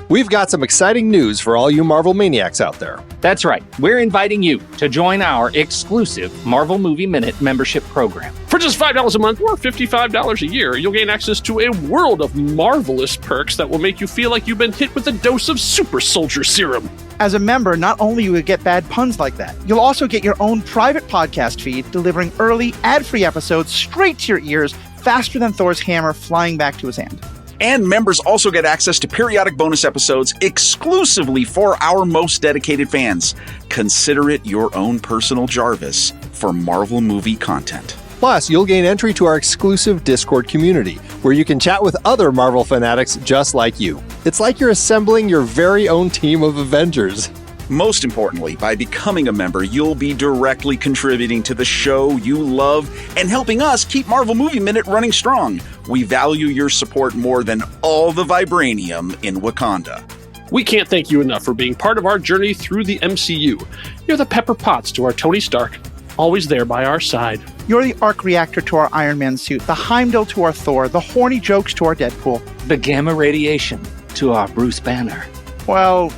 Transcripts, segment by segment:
We've got some exciting news for all you Marvel maniacs out there. That's right. We're inviting you to join our exclusive Marvel Movie Minute membership program. For just $5 a month or $55 a year, you'll gain access to a world of marvelous perks that will make you feel like you've been hit with a dose of super soldier serum. As a member, not only will you get bad puns like that, you'll also get your own private podcast feed delivering early, ad-free episodes straight to your ears faster than Thor's hammer flying back to his hand. And members also get access to periodic bonus episodes exclusively for our most dedicated fans. Consider it your own personal Jarvis for Marvel movie content. Plus, you'll gain entry to our exclusive Discord community, where you can chat with other Marvel fanatics just like you. It's like you're assembling your very own team of Avengers. Most importantly, by becoming a member, you'll be directly contributing to the show you love and helping us keep Marvel Movie Minute running strong. We value your support more than all the vibranium in Wakanda. We can't thank you enough for being part of our journey through the MCU. You're the Pepper Potts to our Tony Stark, always there by our side. You're the arc reactor to our Iron Man suit, the Heimdall to our Thor, the horny jokes to our Deadpool. The gamma radiation to our Bruce Banner. Well,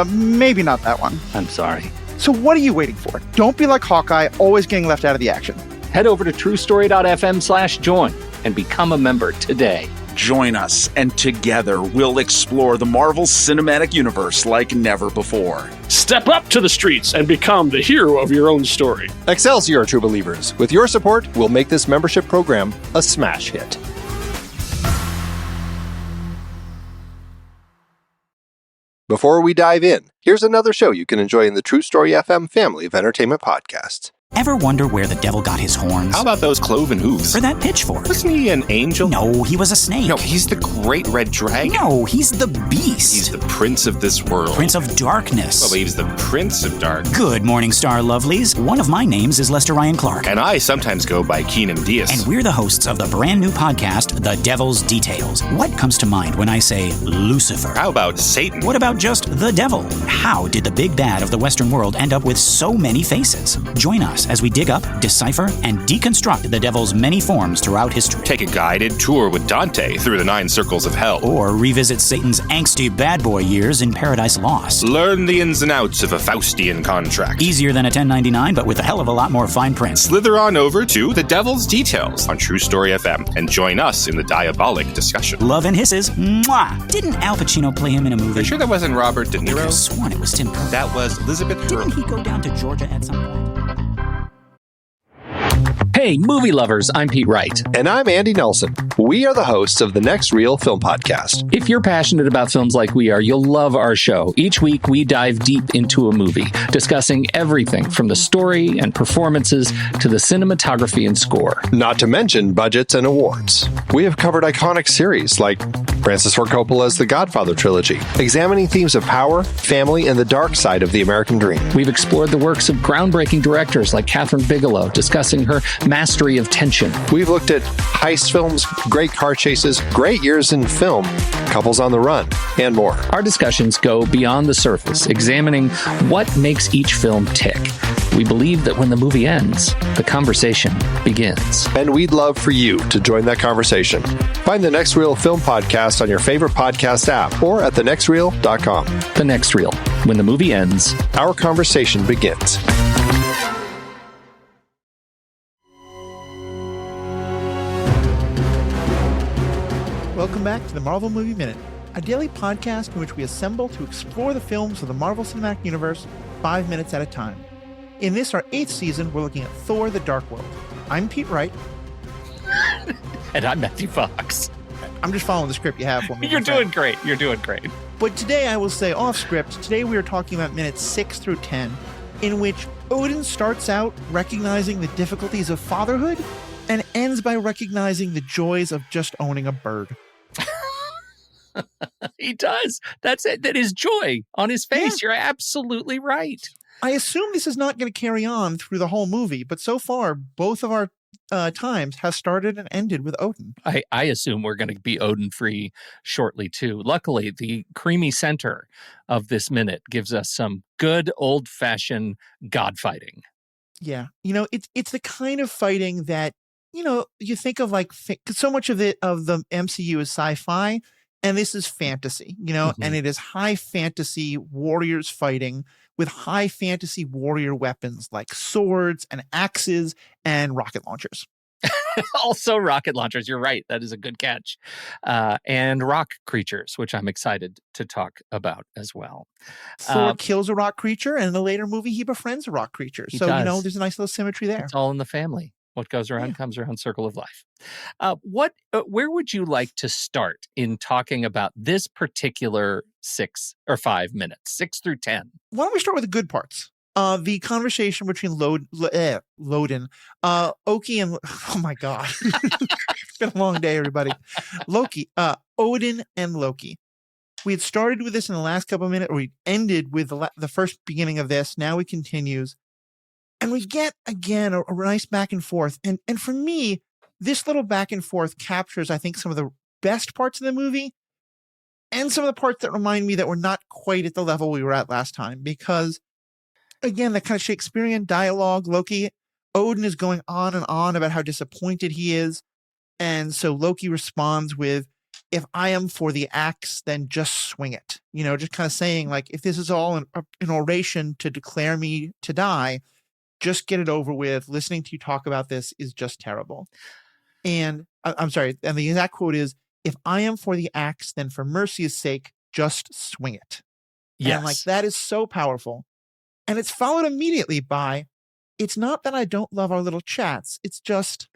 maybe not that one. I'm sorry. So what are you waiting for? Don't be like Hawkeye, always getting left out of the action. Head over to truestory.fm/join and become a member today. Join us, and together we'll explore the Marvel Cinematic Universe like never before. Step up to the streets and become the hero of your own story. Excelsior, true believers. With your support, we'll make this membership program a smash hit. Before we dive in, here's another show you can enjoy in the True Story FM family of entertainment podcasts. Ever wonder where the devil got his horns? How about those cloven hooves? Or that pitchfork? Wasn't he an angel? No, he was a snake. No, he's the great red dragon. No, he's the beast. He's the prince of this world. Prince of darkness. Well, he's the prince of dark. Good morning, star lovelies. One of my names is Lester Ryan Clark. And I sometimes go by Keenan Diaz. And we're the hosts of the brand new podcast, The Devil's Details. What comes to mind when I say Lucifer? How about Satan? What about just the devil? How did the big bad of the Western world end up with so many faces? Join us as we dig up, decipher, and deconstruct the devil's many forms throughout history. Take a guided tour with Dante through the 9 circles of hell. Or revisit Satan's angsty bad boy years in Paradise Lost. Learn the ins and outs of a Faustian contract. Easier than a 1099, but with a hell of a lot more fine print. Slither on over to The Devil's Details on True Story FM and join us in the diabolic discussion. Love and hisses. Mwah! Didn't Al Pacino play him in a movie? Are you sure that wasn't Robert De Niro? I could have sworn it was Tim Curry. That was Elizabeth Hurley. Didn't he go down to Georgia at some point? Hey, movie lovers, I'm Pete Wright. And I'm Andy Nelson. We are the hosts of the Next Reel Film Podcast. If you're passionate about films like we are, you'll love our show. Each week, we dive deep into a movie, discussing everything from the story and performances to the cinematography and score. Not to mention budgets and awards. We have covered iconic series like Francis Ford Coppola's The Godfather trilogy, examining themes of power, family, and the dark side of the American dream. We've explored the works of groundbreaking directors like Catherine Bigelow, discussing her mastery of tension. We've looked at heist films, great car chases, great years in film, couples on the run, and more. Our discussions go beyond the surface, examining what makes each film tick. We believe that when the movie ends, the conversation begins. And we'd love for you to join that conversation. Find the Next Reel Film Podcast on your favorite podcast app or at thenextreel.com. The Next Reel. When the movie ends, our conversation begins. Welcome back to the Marvel Movie Minute, a daily podcast in which we assemble to explore the films of the Marvel Cinematic Universe 5 minutes at a time. In this, our 8th season, we're looking at Thor: The Dark World. I'm Pete Wright. And I'm Matthew Fox. I'm just following the script you have for me. You're doing great. You're doing great. But today, I will say off script, today we are talking about minutes 6 through 10, in which Odin starts out recognizing the difficulties of fatherhood and ends by recognizing the joys of just owning a bird. He does. That's it. That is joy on his face. Yeah. You're absolutely right. I assume this is not going to carry on through the whole movie, but so far, both of our times have started and ended with Odin. I assume we're going to be Odin-free shortly, too. Luckily, the creamy center of this minute gives us some good old-fashioned god fighting. Yeah. You know, it's the kind of fighting that, you know, you think of like, so much of the MCU is sci-fi. And this is fantasy, and it is high fantasy warriors fighting with high fantasy warrior weapons like swords and axes and rocket launchers. Also rocket launchers. You're right. That is a good catch. And rock creatures, which I'm excited to talk about as well. Thor kills a rock creature, and in the later movie, he befriends a rock creature. So, there's a nice little symmetry there. It's all in the family. What goes around comes around, circle of life. Where would you like to start in talking about this particular 6 or 5 minutes, 6 through 10? Why don't we start with the good parts? The conversation between Odin, Oki, and oh my god, it's been a long day, everybody. Loki, Odin, and Loki. We had started with this in the last couple of minutes, or we ended with the first beginning of this. Now we continues, and we get again a nice back and forth. And for me, this little back and forth captures, I think, some of the best parts of the movie, and some of the parts that remind me that we're not quite at the level we were at last time, because. Again, that kind of Shakespearean dialogue, Odin is going on and on about how disappointed he is. And so Loki responds with, if I am for the axe, then just swing it. Just kind of saying, like, if this is all an oration to declare me to die, just get it over with. Listening to you talk about this is just terrible. And I'm sorry. And the exact quote is, if I am for the axe, then for mercy's sake, just swing it. Yes. And that is so powerful. And it's followed immediately by, it's not that I don't love our little chats. It's just,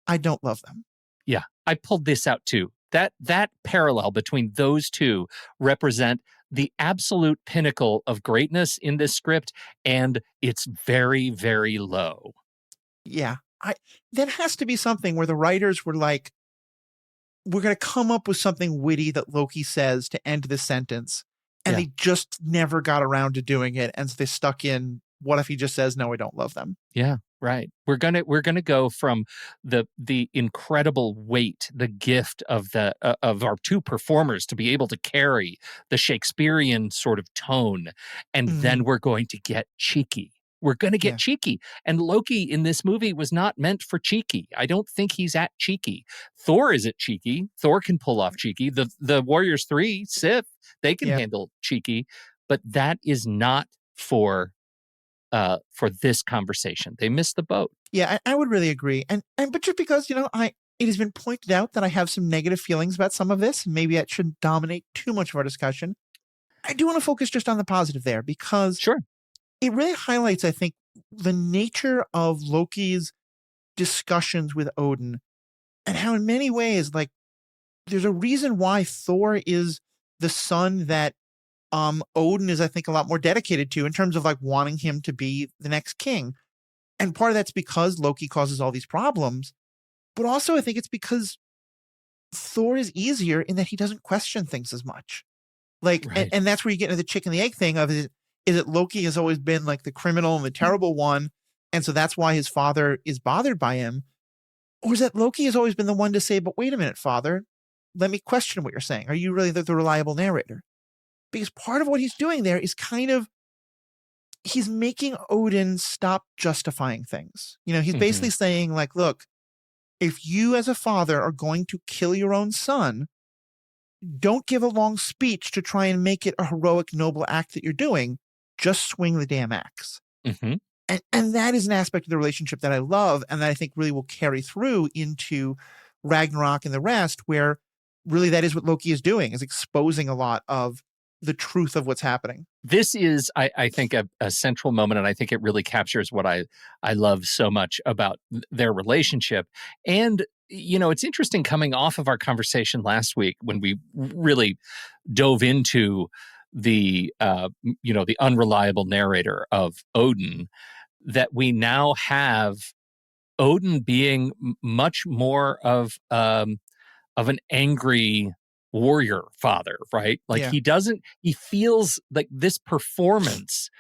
I don't love them. Yeah, I pulled this out too. That parallel between those two represent the absolute pinnacle of greatness in this script, and it's very, very low. Yeah, that has to be something where the writers were like, we're going to come up with something witty that Loki says to end the sentence. And they just never got around to doing it. And so they stuck in, what if he just says, no, I don't love them? Yeah, right. We're gonna go from the incredible weight, the gift of our two performers to be able to carry the Shakespearean sort of tone. And then we're going to get cheeky. We're going to get cheeky. And Loki in this movie was not meant for cheeky. I don't think he's at cheeky. Thor isn't cheeky. Thor can pull off cheeky. The Warriors 3, Sif, they can handle cheeky. But that is not for this conversation. They missed the boat. Yeah, I would really agree. But just because, it has been pointed out that I have some negative feelings about some of this, and maybe that shouldn't dominate too much of our discussion. I do want to focus just on the positive there, because it really highlights, I think, the nature of Loki's discussions with Odin, and how in many ways, there's a reason why Thor is the son that Odin is, I think, a lot more dedicated to in terms of wanting him to be the next king. And part of that's because Loki causes all these problems, but also I think it's because Thor is easier in that he doesn't question things as much. And that's where you get into the chicken and the egg thing of is it Loki has always been the criminal and the terrible one, and so that's why his father is bothered by him? Or is that Loki has always been the one to say, but wait a minute, father, let me question what you're saying. Are you really the reliable narrator? Because part of what he's doing there is he's making Odin stop justifying things. He's basically saying, look, if you as a father are going to kill your own son, don't give a long speech to try and make it a heroic, noble act that you're doing. Just swing the damn axe. And that is an aspect of the relationship that I love, and that I think really will carry through into Ragnarok and the rest, where really that is what Loki is doing, is exposing a lot of the truth of what's happening. This is, I think, a central moment, and I think it really captures what I love so much about their relationship. And, it's interesting coming off of our conversation last week when we really dove into the unreliable narrator of Odin, that we now have Odin being much more of an angry warrior father, right? He feels like this performance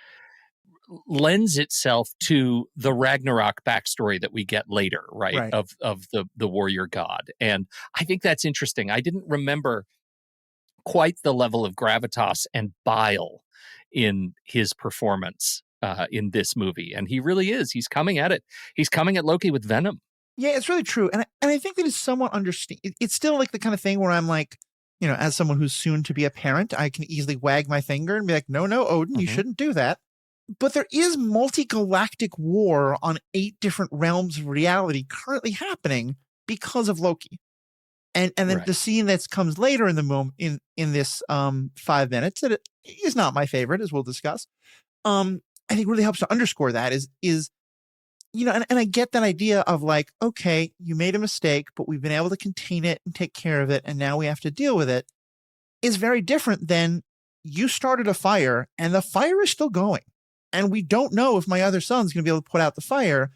lends itself to the Ragnarok backstory that we get later, right? Of the warrior god. And I think that's interesting. I didn't remember quite the level of gravitas and bile in his performance in this movie. And he really is. He's coming at it. He's coming at Loki with venom. Yeah, it's really true. And I think that is somewhat understand. It's still the kind of thing where I'm as someone who's soon to be a parent, I can easily wag my finger and be like, no, Odin, you shouldn't do that. But there is multi-galactic war on 8 different realms of reality currently happening because of Loki. And then the scene that comes later in the moment in this 5 minutes, that it is not my favorite, as we'll discuss. I think really helps to underscore that is and I get that idea of like, okay, you made a mistake, but we've been able to contain it and take care of it, and now we have to deal with it, is very different than you started a fire and the fire is still going. And we don't know if my other son's going to be able to put out the fire.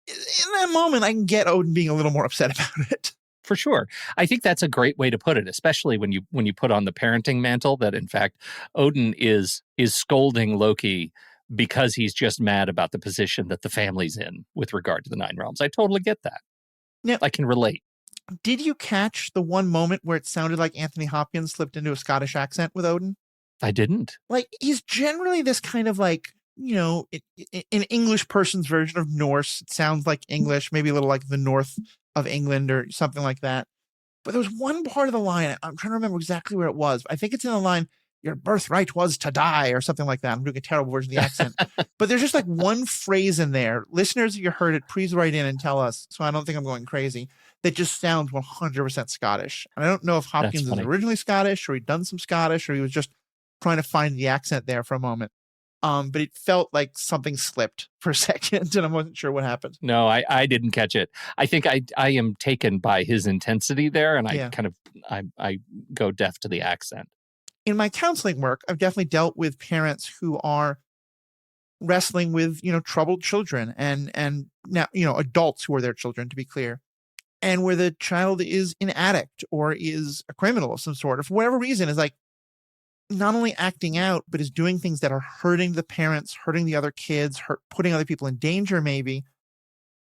In that moment, I can get Odin being a little more upset about it. For sure. I think that's a great way to put it, especially when you put on the parenting mantle that, in fact, Odin is scolding Loki because he's just mad about the position that the family's in with regard to the 9 realms. I totally get that. Now, I can relate. Did you catch the one moment where it sounded like Anthony Hopkins slipped into a Scottish accent with Odin? I didn't. Like, he's generally this kind of like, an English person's version of Norse. It sounds like English, maybe a little like the north of England or something like that. But there was one part of the line, I'm trying to remember exactly where it was. I think it's in the line, your birthright was to die, or something like that. I'm doing a terrible version of the accent. But there's just like one phrase in there. Listeners, if you heard it, please write in and tell us, so I don't think I'm going crazy, that just sounds 100% Scottish. And I don't know if Hopkins is originally Scottish, or he'd done some Scottish, or he was just trying to find the accent there for a moment. But it felt like something slipped for a second, and I wasn't sure what happened. No, I didn't catch it. I think I am taken by his intensity there, and I go deaf to the accent. In my counseling work, I've definitely dealt with parents who are wrestling with, troubled children and now, adults who are their children, to be clear, and where the child is an addict or is a criminal of some sort, or for whatever reason is like not only acting out, but is doing things that are hurting the parents, hurting the other kids, putting other people in danger maybe.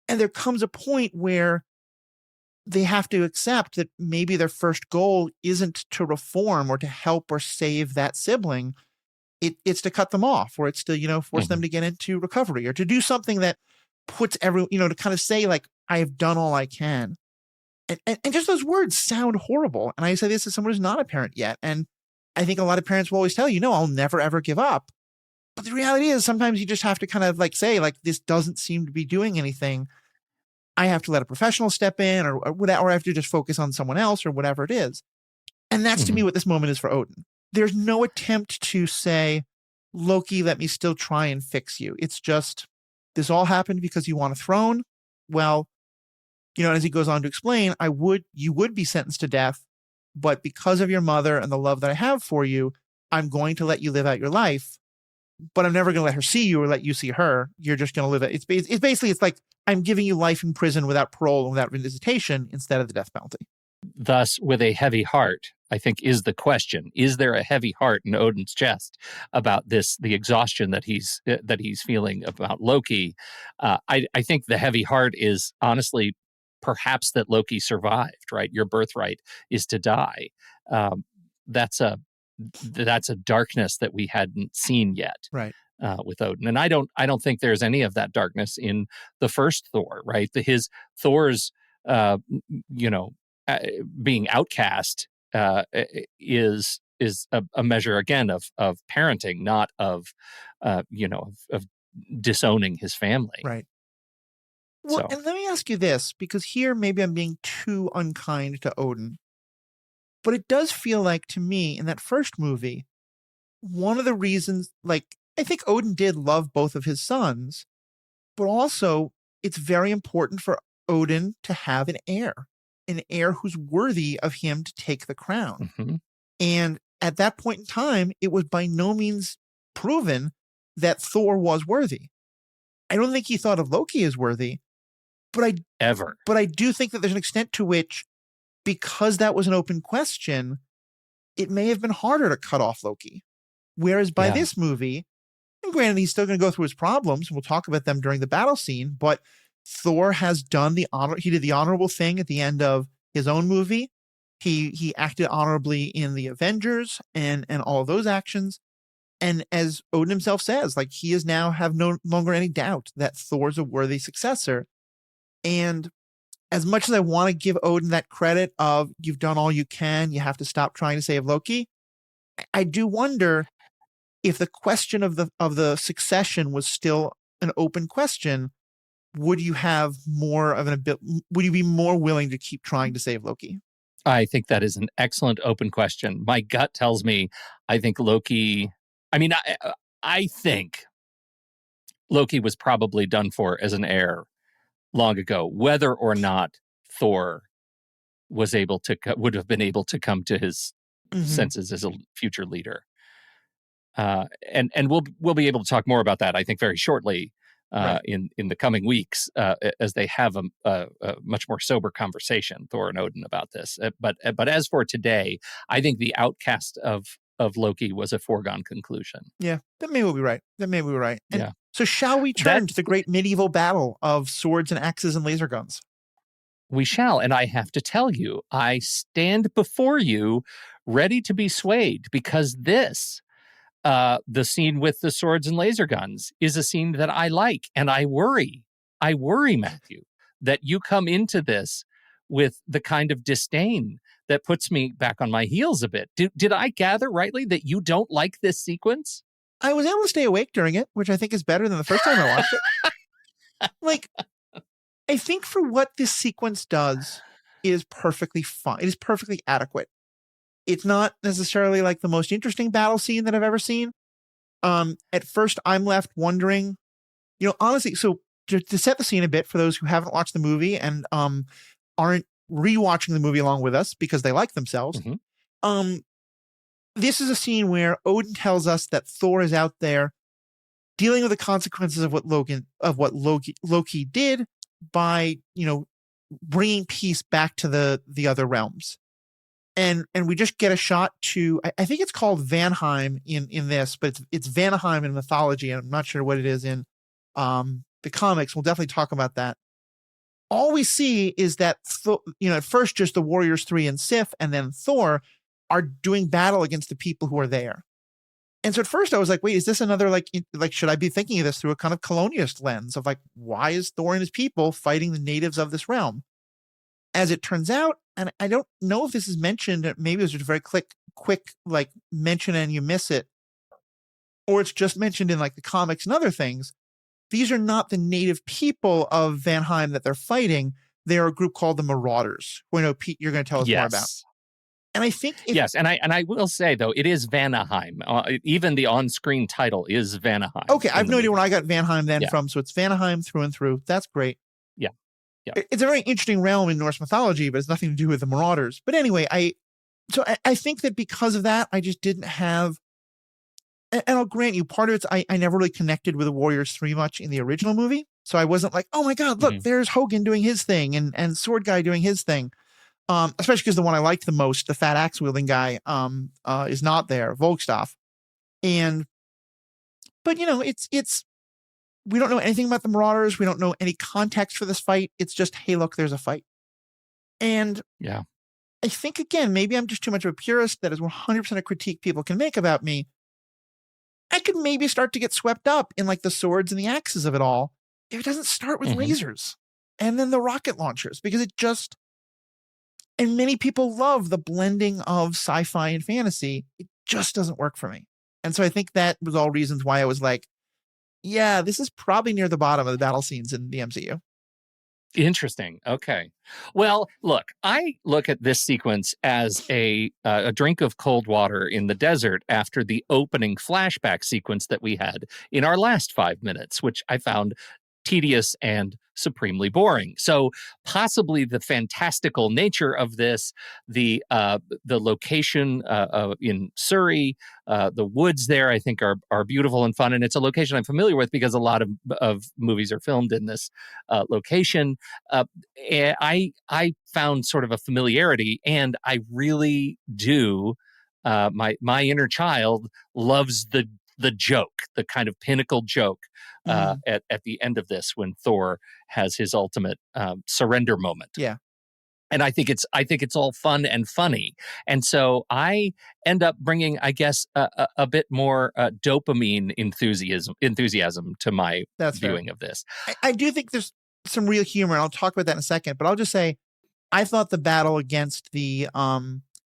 And there comes a point where they have to accept that maybe their first goal isn't to reform or to help or save that sibling. It's to cut them off, or it's to, force them to get into recovery, or to do something that puts to kind of say like, I have done all I can. And just those words sound horrible. And I say this as someone who's not a parent yet. And I think a lot of parents will always tell you, no, I'll never, ever give up. But the reality is sometimes you just have to kind of like say, like, this doesn't seem to be doing anything. I have to let a professional step in or I have to just focus on someone else or whatever it is. And that's to me what this moment is for Odin. There's no attempt to say, Loki, let me still try and fix you. It's just, this all happened because you want a throne. Well, as he goes on to explain, you would be sentenced to death, but because of your mother and the love that I have for you, I'm going to let you live out your life, but I'm never going to let her see you or let you see her. You're just going to live it. It's basically, it's like, I'm giving you life in prison without parole and without visitation instead of the death penalty. Thus, with a heavy heart, I think is the question. Is there a heavy heart in Odin's chest about this, the exhaustion that he's feeling about Loki? I think the heavy heart is honestly perhaps that Loki survived, right? Your birthright is to die. That's a darkness that we hadn't seen yet. Right. With Odin. And I don't think there's any of that darkness in the first Thor, right? Thor's being outcast is a measure again of parenting, not of disowning his family. Right. Well, and let me ask you this, because here maybe I'm being too unkind to Odin, but it does feel like to me in that first movie, one of the reasons, like, I think Odin did love both of his sons, but also it's very important for Odin to have an heir who's worthy of him to take the crown. Mm-hmm. And at that point in time, it was by no means proven that Thor was worthy. I don't think he thought of Loki as worthy, but I do think that there's an extent to which, because that was an open question, it may have been harder to cut off Loki. Whereas by this movie, and granted, he's still going to go through his problems, and we'll talk about them during the battle scene, but Thor has done he did the honorable thing at the end of his own movie. He acted honorably in the Avengers and all of those actions. And as Odin himself says, like, he is now have no longer any doubt that Thor's a worthy successor. And as much as I want to give Odin that credit of you've done all you can, you have to stop trying to save Loki, I do wonder if the question of the succession was still an open question, would you have more of would you be more willing to keep trying to save Loki? I think that is an excellent open question. My gut tells me I think Loki, I think Loki was probably done for as an heir long ago, whether or not Thor would have been able to come to his senses as a future leader. And we'll be able to talk more about that, I think, very shortly in the coming weeks as they have a much more sober conversation, Thor and Odin, about this. But as for today, I think the outcast of Loki was a foregone conclusion. Yeah, that may well be right. And so shall we turn to the great medieval battle of swords and axes and laser guns? We shall. And I have to tell you, I stand before you ready to be swayed, because this, the scene with the swords and laser guns, is a scene that I like. And I worry, Matthew, that you come into this with the kind of disdain that puts me back on my heels a bit. Did I gather rightly that you don't like this sequence? I was able to stay awake during it, which I think is better than the first time I watched it. I think for what this sequence does, it is perfectly fine. It is perfectly adequate. It's not necessarily like the most interesting battle scene that I've ever seen. At first, I'm left wondering, honestly, so to set the scene a bit for those who haven't watched the movie and aren't rewatching the movie along with us because they like themselves. This is a scene where Odin tells us that Thor is out there dealing with the consequences of what Loki did by, bringing peace back to the other realms. And we just get a shot to, I think it's called Vanaheim in this, but it's Vanaheim in mythology, and I'm not sure what it is in the comics. We'll definitely talk about that. All we see is that, at first just the Warriors 3 and Sif, and then Thor are doing battle against the people who are there. And so at first I was like, wait, is this another, should I be thinking of this through a kind of colonialist lens of why is Thor and his people fighting the natives of this realm? As it turns out, and I don't know if this is mentioned, maybe it was just a very quick mention and you miss it, or it's just mentioned in the comics and other things. These are not the native people of Vanaheim that they're fighting. They're a group called the Marauders, who I know, Pete, you're going to tell us more about. And I think yes, and I will say though, it is Vanaheim. Even the on-screen title is Vanaheim. Okay, I have no idea where I got Vanaheim from, so it's Vanaheim through and through. That's great. Yeah. It's a very interesting realm in Norse mythology, but it's nothing to do with the Marauders. But anyway, I think that because of that, I just didn't have. And I'll grant you, part of it's I never really connected with the Warriors 3 much in the original movie, so I wasn't like, oh my god, look, there's Hogan doing his thing and Sword Guy doing his thing. Especially because the one I liked the most, the fat axe wielding guy, is not there, Volkstoff. But it's we don't know anything about the Marauders. We don't know any context for this fight. It's just, hey, look, there's a fight. And I think, again, maybe I'm just too much of a purist. That is 100% a critique people can make about me. I could maybe start to get swept up in the swords and the axes of it all if it doesn't start with lasers and then the rocket launchers, because it just. And many people love the blending of sci-fi and fantasy. It just doesn't work for me. And so I think that was all reasons why I was like, yeah, this is probably near the bottom of the battle scenes in the MCU. Interesting. Okay. Well, look, I look at this sequence as a drink of cold water in the desert after the opening flashback sequence that we had in our last 5 minutes, which I found tedious and supremely boring. So possibly the fantastical nature of this, the location in Surrey, the woods there, I think are beautiful and fun, and it's a location I'm familiar with because a lot of movies are filmed in this location. I found sort of a familiarity, and I really do. My inner child loves the joke, the kind of pinnacle joke at the end of this when Thor has his ultimate surrender moment. Yeah. And I think it's all fun and funny. And so I end up bringing, I guess, a bit more dopamine enthusiasm to my viewing of this. I do think there's some real humor, and I'll talk about that in a second, but I'll just say I thought the battle against the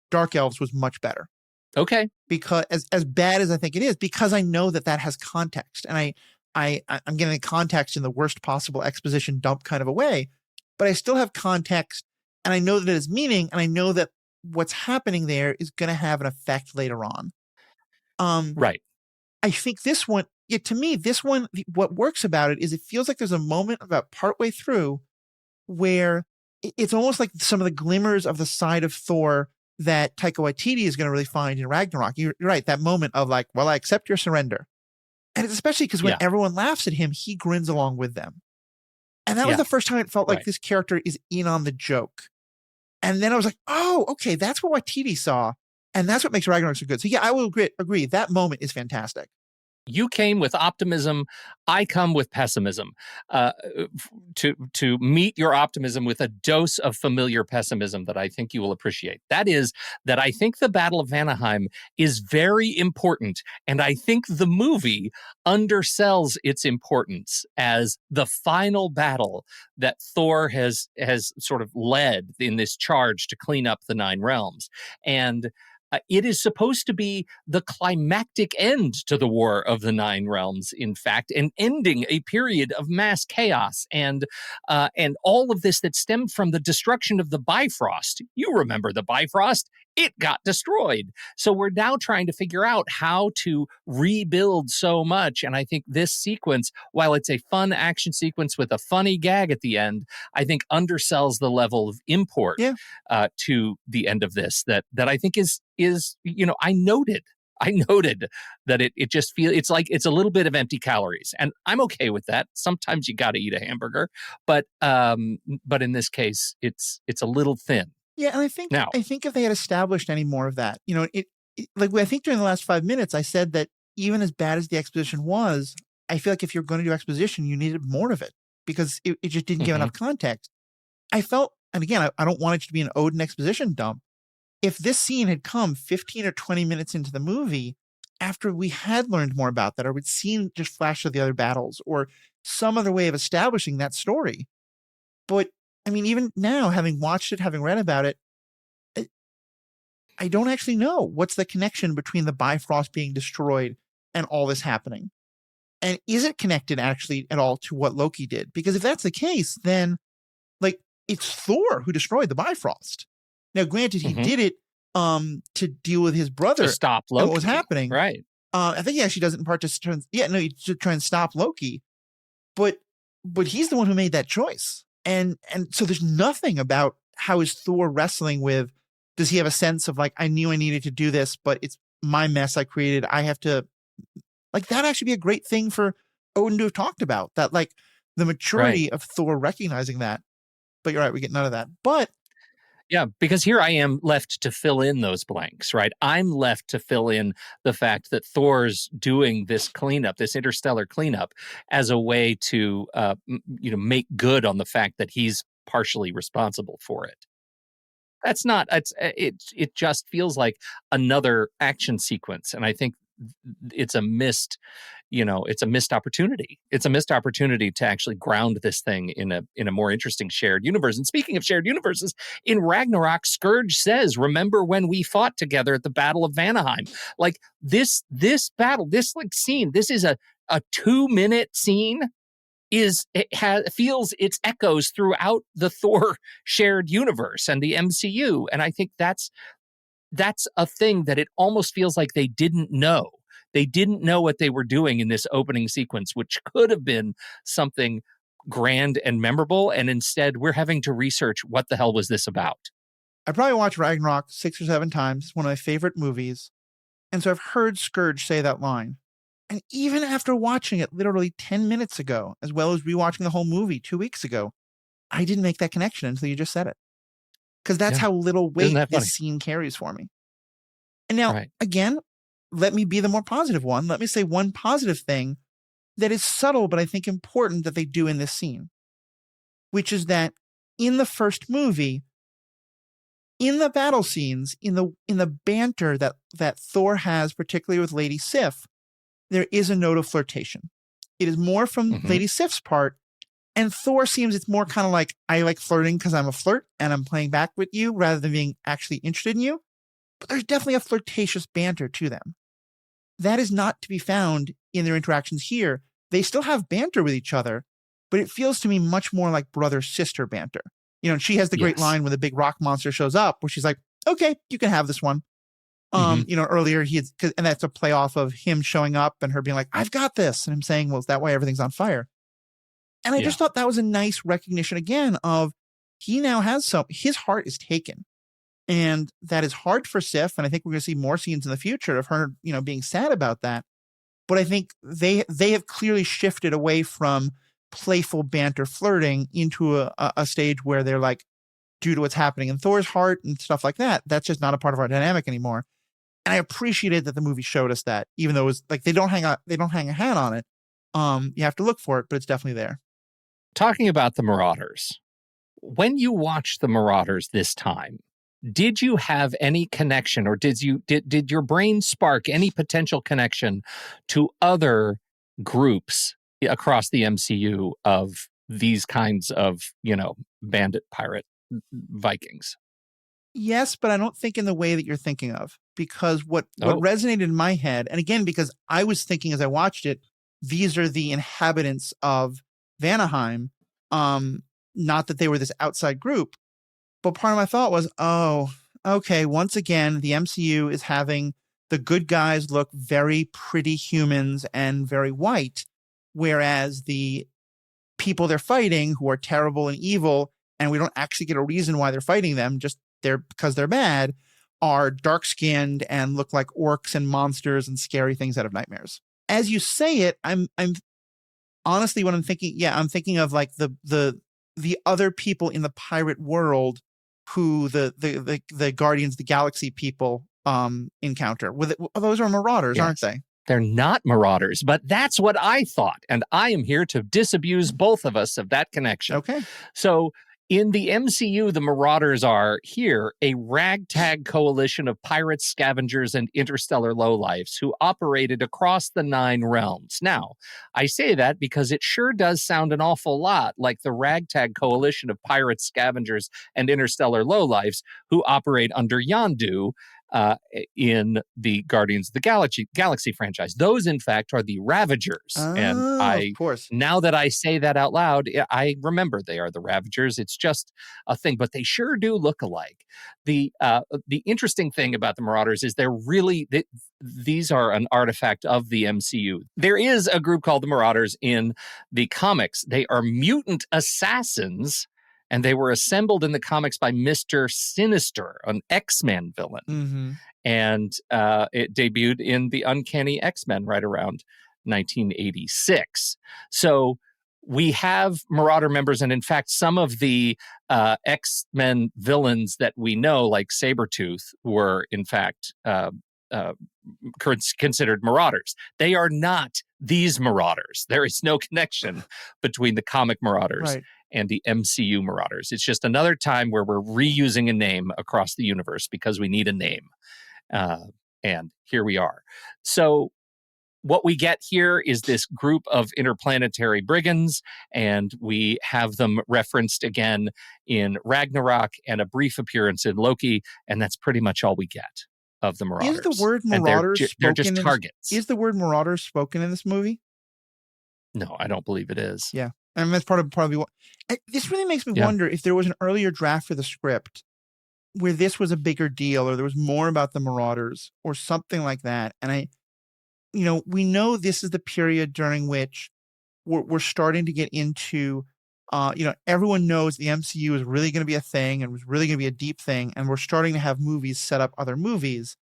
Dark Elves was much better. Okay. Because as bad as I think it is, because I know that has context, and I'm getting the context in the worst possible exposition dump kind of a way, but I still have context, and I know that it has meaning, and I know that what's happening there is going to have an effect later on. Right. I think this one, to me, what works about it is it feels like there's a moment about partway through where it's almost like some of the glimmers of the side of Thor that Taika Waititi is going to really find in Ragnarok. You're right. That moment of like, well, I accept your surrender. And it's especially because when everyone laughs at him, he grins along with them. And that was the first time it felt like this character is in on the joke. And then I was like, oh, okay, that's what Waititi saw. And that's what makes Ragnarok so good. So yeah, I will agree. That moment is fantastic. You came with optimism. I come with pessimism. To meet your optimism with a dose of familiar pessimism that I think you will appreciate. That is that I think the Battle of Vanaheim is very important, and I think the movie undersells its importance as the final battle that Thor has sort of led in this charge to clean up the Nine Realms. And it is supposed to be the climactic end to the War of the Nine Realms, in fact, and ending a period of mass chaos and all of this that stemmed from the destruction of the Bifrost. You remember the Bifrost? It got destroyed. So we're now trying to figure out how to rebuild so much. And I think this sequence, while it's a fun action sequence with a funny gag at the end, I think undersells the level of import to the end of this that I think is I noted that it just feels it's like it's a little bit of empty calories, and I'm okay with that. Sometimes you got to eat a hamburger, but in this case, it's a little thin. Yeah, and I think if they had established any more of that, I think during the last 5 minutes, I said that even as bad as the exposition was, I feel like if you're going to do exposition, you needed more of it because it just didn't give enough context. I felt, and again, I don't want it to be an Odin exposition dump. If this scene had come 15 or 20 minutes into the movie, after we had learned more about that, or we'd seen just flash of the other battles, or some other way of establishing that story. But I mean, even now, having watched it, having read about it, I don't actually know what's the connection between the Bifrost being destroyed and all this happening. And is it connected actually at all to what Loki did? Because if that's the case, then it's Thor who destroyed the Bifrost. Now, granted, he did it to deal with his brother to stop Loki. And what was happening, right? I think he actually does it in part to try and stop Loki, but he's the one who made that choice, and so there's nothing about how is Thor wrestling with. Does he have a sense of I knew I needed to do this, but it's my mess I created. I have to that actually be a great thing for Odin to have talked about that, the maturity of Thor recognizing that. But you're right, we get none of that, but. Yeah, because here I am left to fill in those blanks, right? I'm left to fill in the fact that Thor's doing this cleanup, this interstellar cleanup, as a way to, make good on the fact that he's partially responsible for it. That's not. It just feels like another action sequence, and I think it's a missed. It's a missed opportunity. It's a missed opportunity to actually ground this thing in a more interesting shared universe. And speaking of shared universes, in Ragnarok, Scourge says, "Remember when we fought together at the Battle of Vanaheim?" This battle, this scene. This is a 2-minute scene. Feels its echoes throughout the Thor shared universe and the MCU, and I think that's a thing that it almost feels like they didn't know. They didn't know what they were doing in this opening sequence, which could have been something grand and memorable, and instead we're having to research what the hell was this about. I probably watched Ragnarok 6 or 7 times. It's one of my favorite movies, and so I've heard Scourge say that line. And even after watching it literally 10 minutes ago, as well as rewatching the whole movie 2 weeks ago, I didn't make that connection until you just said it. Because that's how little weight this scene carries for me. And now, again, let me be the more positive one. Let me say one positive thing that is subtle, but I think important that they do in this scene, which is that in the first movie, in the battle scenes, in the banter that Thor has, particularly with Lady Sif, there is a note of flirtation. It is more from Lady Sif's part, And Thor seems it's more kind of like, I like flirting because I'm a flirt and I'm playing back with you rather than being actually interested in you. But there's definitely a flirtatious banter to them. That is not to be found in their interactions here. They still have banter with each other, but it feels to me much more like brother-sister banter. You know, she has the great line when the big rock monster shows up where she's like, okay, you can have this one. You know, earlier and that's a play off of him showing up and her being like, I've got this. And him saying, well, is that why everything's on fire? And I just thought that was a nice recognition again of he now has his heart is taken. And that is hard for Sif. And I think we're going to see more scenes in the future of her, you know, being sad about that. But I think they have clearly shifted away from playful banter flirting into a stage where they're like, due to what's happening in Thor's heart and stuff like that, that's just not a part of our dynamic anymore. And I appreciated that the movie showed us that, even though it was like they don't hang a hat on it. You have to look for it, but it's definitely there. Talking about the Marauders, when you watched the Marauders this time, did you have any connection, or did your brain spark any potential connection to other groups across the MCU of these kinds of, you know, bandit, pirate, Vikings? Yes, but I don't think in the way that you're thinking of, because what resonated in my head, and again, because I was thinking as I watched it, these are the inhabitants of Vanaheim, not that they were this outside group. But part of my thought was, oh, okay, once again, the MCU is having the good guys look very pretty humans and very white, whereas the people they're fighting, who are terrible and evil, and we don't actually get a reason why they're fighting them, just because they're bad, are dark-skinned and look like orcs and monsters and scary things out of nightmares. As you say it, I'm honestly, when I'm thinking of like the other people in the pirate world who the Guardians of the Galaxy people encounter. Those are Marauders, aren't they? They're not Marauders, but that's what I thought. And I am here to disabuse both of us of that connection. Okay. So in the MCU, the Marauders are here a ragtag coalition of pirates, scavengers, and interstellar lowlifes who operated across the 9 realms. Now, I say that because it sure does sound an awful lot like the ragtag coalition of pirates, scavengers, and interstellar lowlifes who operate under Yondu in the Guardians of the Galaxy franchise. Those, in fact, are the Ravagers. And of course. Now that I say that out loud, I remember they are the Ravagers. It's just a thing, but they sure do look alike. The interesting thing about the Marauders is these are an artifact of the MCU. There is a group called the Marauders in the comics. They are mutant assassins, and they were assembled in the comics by Mr. Sinister, an X-Men villain. Mm-hmm. And it debuted in the Uncanny X-Men right around 1986. So we have Marauder members, and in fact, some of the X-Men villains that we know, like Sabretooth, were in fact considered Marauders. They are not these Marauders. There is no connection between the comic Marauders and the MCU Marauders. It's just another time where we're reusing a name across the universe because we need a name. And here we are. So what we get here is this group of interplanetary brigands, and we have them referenced again in Ragnarok and a brief appearance in Loki, and that's pretty much all we get of the Marauders. Is the word Marauders they're just targets. Is the word Marauders spoken in this movie? No, I don't believe it is. Yeah. I mean, that's probably what this really makes me wonder if there was an earlier draft of the script where this was a bigger deal, or there was more about the Marauders or something like that. And we know this is the period during which we're starting to get into, everyone knows the MCU is really going to be a thing and was really going to be a deep thing. And we're starting to have movies set up other movies.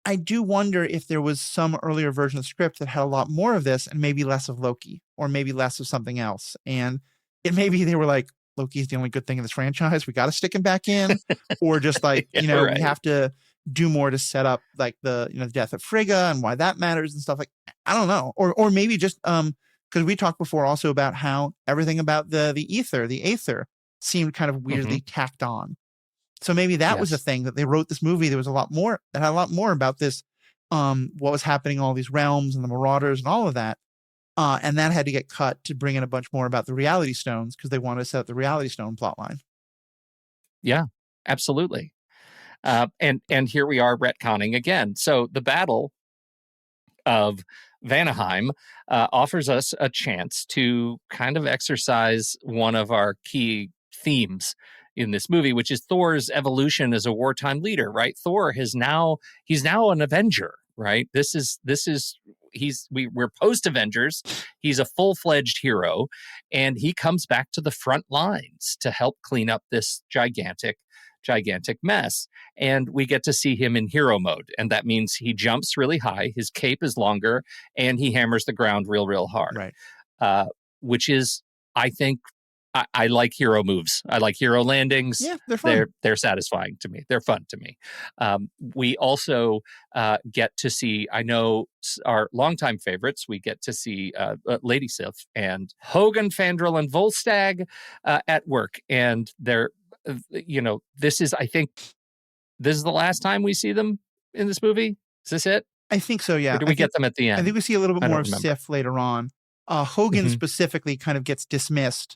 I do wonder if there was some earlier version of the script that had a lot more of this and maybe less of Loki, or maybe less of something else. And it maybe they were like, Loki's the only good thing in this franchise. We got to stick him back in, or just like, we have to do more to set up like the death of Frigga and why that matters and stuff. Like, I don't know. Or maybe just, because we talked before also about how everything about the Aether seemed kind of weirdly tacked on. So maybe that was the thing that they wrote this movie. There was a lot more that had a lot more about this, what was happening in all these realms and the Marauders and all of that. And that had to get cut to bring in a bunch more about the reality stones because they wanted to set up the reality stone plotline. Yeah, absolutely. And here we are retconning again. So the battle of Vanaheim offers us a chance to kind of exercise one of our key themes in this movie, which is Thor's evolution as a wartime leader, right? Thor he's now an Avenger, right? We're post Avengers. He's a full-fledged hero, and he comes back to the front lines to help clean up this gigantic mess. And we get to see him in hero mode, and that means he jumps really high, his cape is longer, and he hammers the ground real hard. Right. Which is, I think, I like hero moves. I like hero landings. Yeah, they're fun. They're satisfying to me. They're fun to me. We also get to see, I know our longtime favorites, we get to see Lady Sif and Hogan, Fandral, and Volstagg at work. And they're, this is the last time we see them in this movie. Is this it? I think so, yeah. Or do we get them at the end? I think we see a little bit more of Sif later on. Hogan specifically kind of gets dismissed.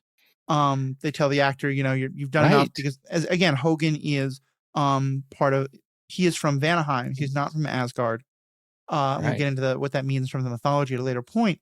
They tell the actor, you've done enough because, again, Hogan is he is from Vanaheim. He's not from Asgard. We'll get into what that means from the mythology at a later point.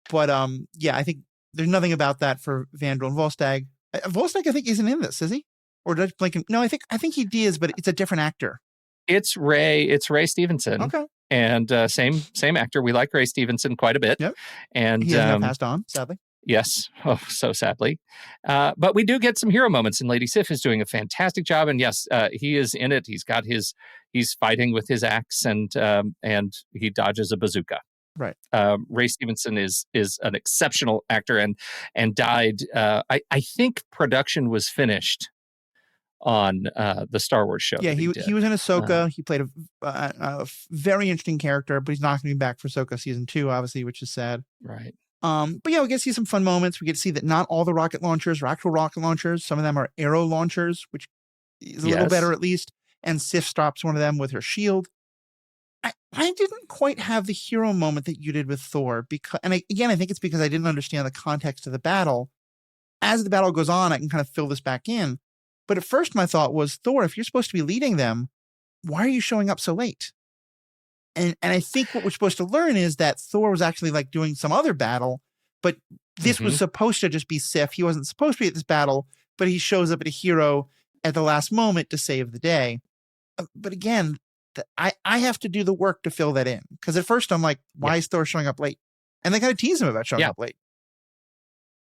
But I think there's nothing about that for Fandral and Volstagg. Volstagg, I think, isn't in this, is he? Or did I blink him? No, I think he is, but it's a different actor. It's Ray Stevenson. Okay. And same actor. We like Ray Stevenson quite a bit. Yep. And he has passed on, sadly. Yes. Oh, so sadly. But we do get some hero moments, and Lady Sif is doing a fantastic job. And yes, he is in it. He's fighting with his axe, and he dodges a bazooka. Right. Ray Stevenson is an exceptional actor and died. I think production was finished on the Star Wars show. Yeah, he was in Ahsoka. He played a very interesting character, but he's not going to be back for Ahsoka season 2, obviously, which is sad. Right. But yeah, we get to see some fun moments. We get to see that not all the rocket launchers are actual rocket launchers. Some of them are arrow launchers, which is a little better at least. And Sif stops one of them with her shield. I didn't quite have the hero moment that you did with Thor I think it's because I didn't understand the context of the battle. As the battle goes on, I can kind of fill this back in. But at first my thought was, Thor, if you're supposed to be leading them, why are you showing up so late? And I think what we're supposed to learn is that Thor was actually like doing some other battle, but this was supposed to just be Sif. He wasn't supposed to be at this battle, but he shows up at a hero at the last moment to save the day. But again, I have to do the work to fill that in. Because at first I'm like, why is Thor showing up late? And they kind of tease him about showing up late.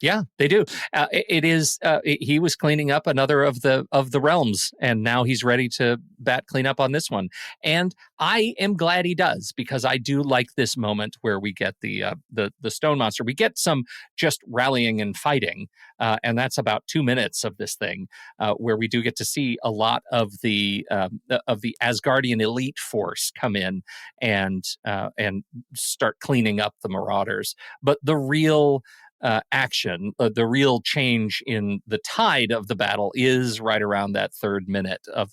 Yeah, they do. It is. He was cleaning up another of the realms, and now he's ready to clean up on this one. And I am glad he does, because I do like this moment where we get the stone monster. We get some just rallying and fighting, and that's about 2 minutes of this thing, where we do get to see a lot of the Asgardian elite force come in and start cleaning up the Marauders. But the real action, the real change in the tide of the battle is right around that third minute of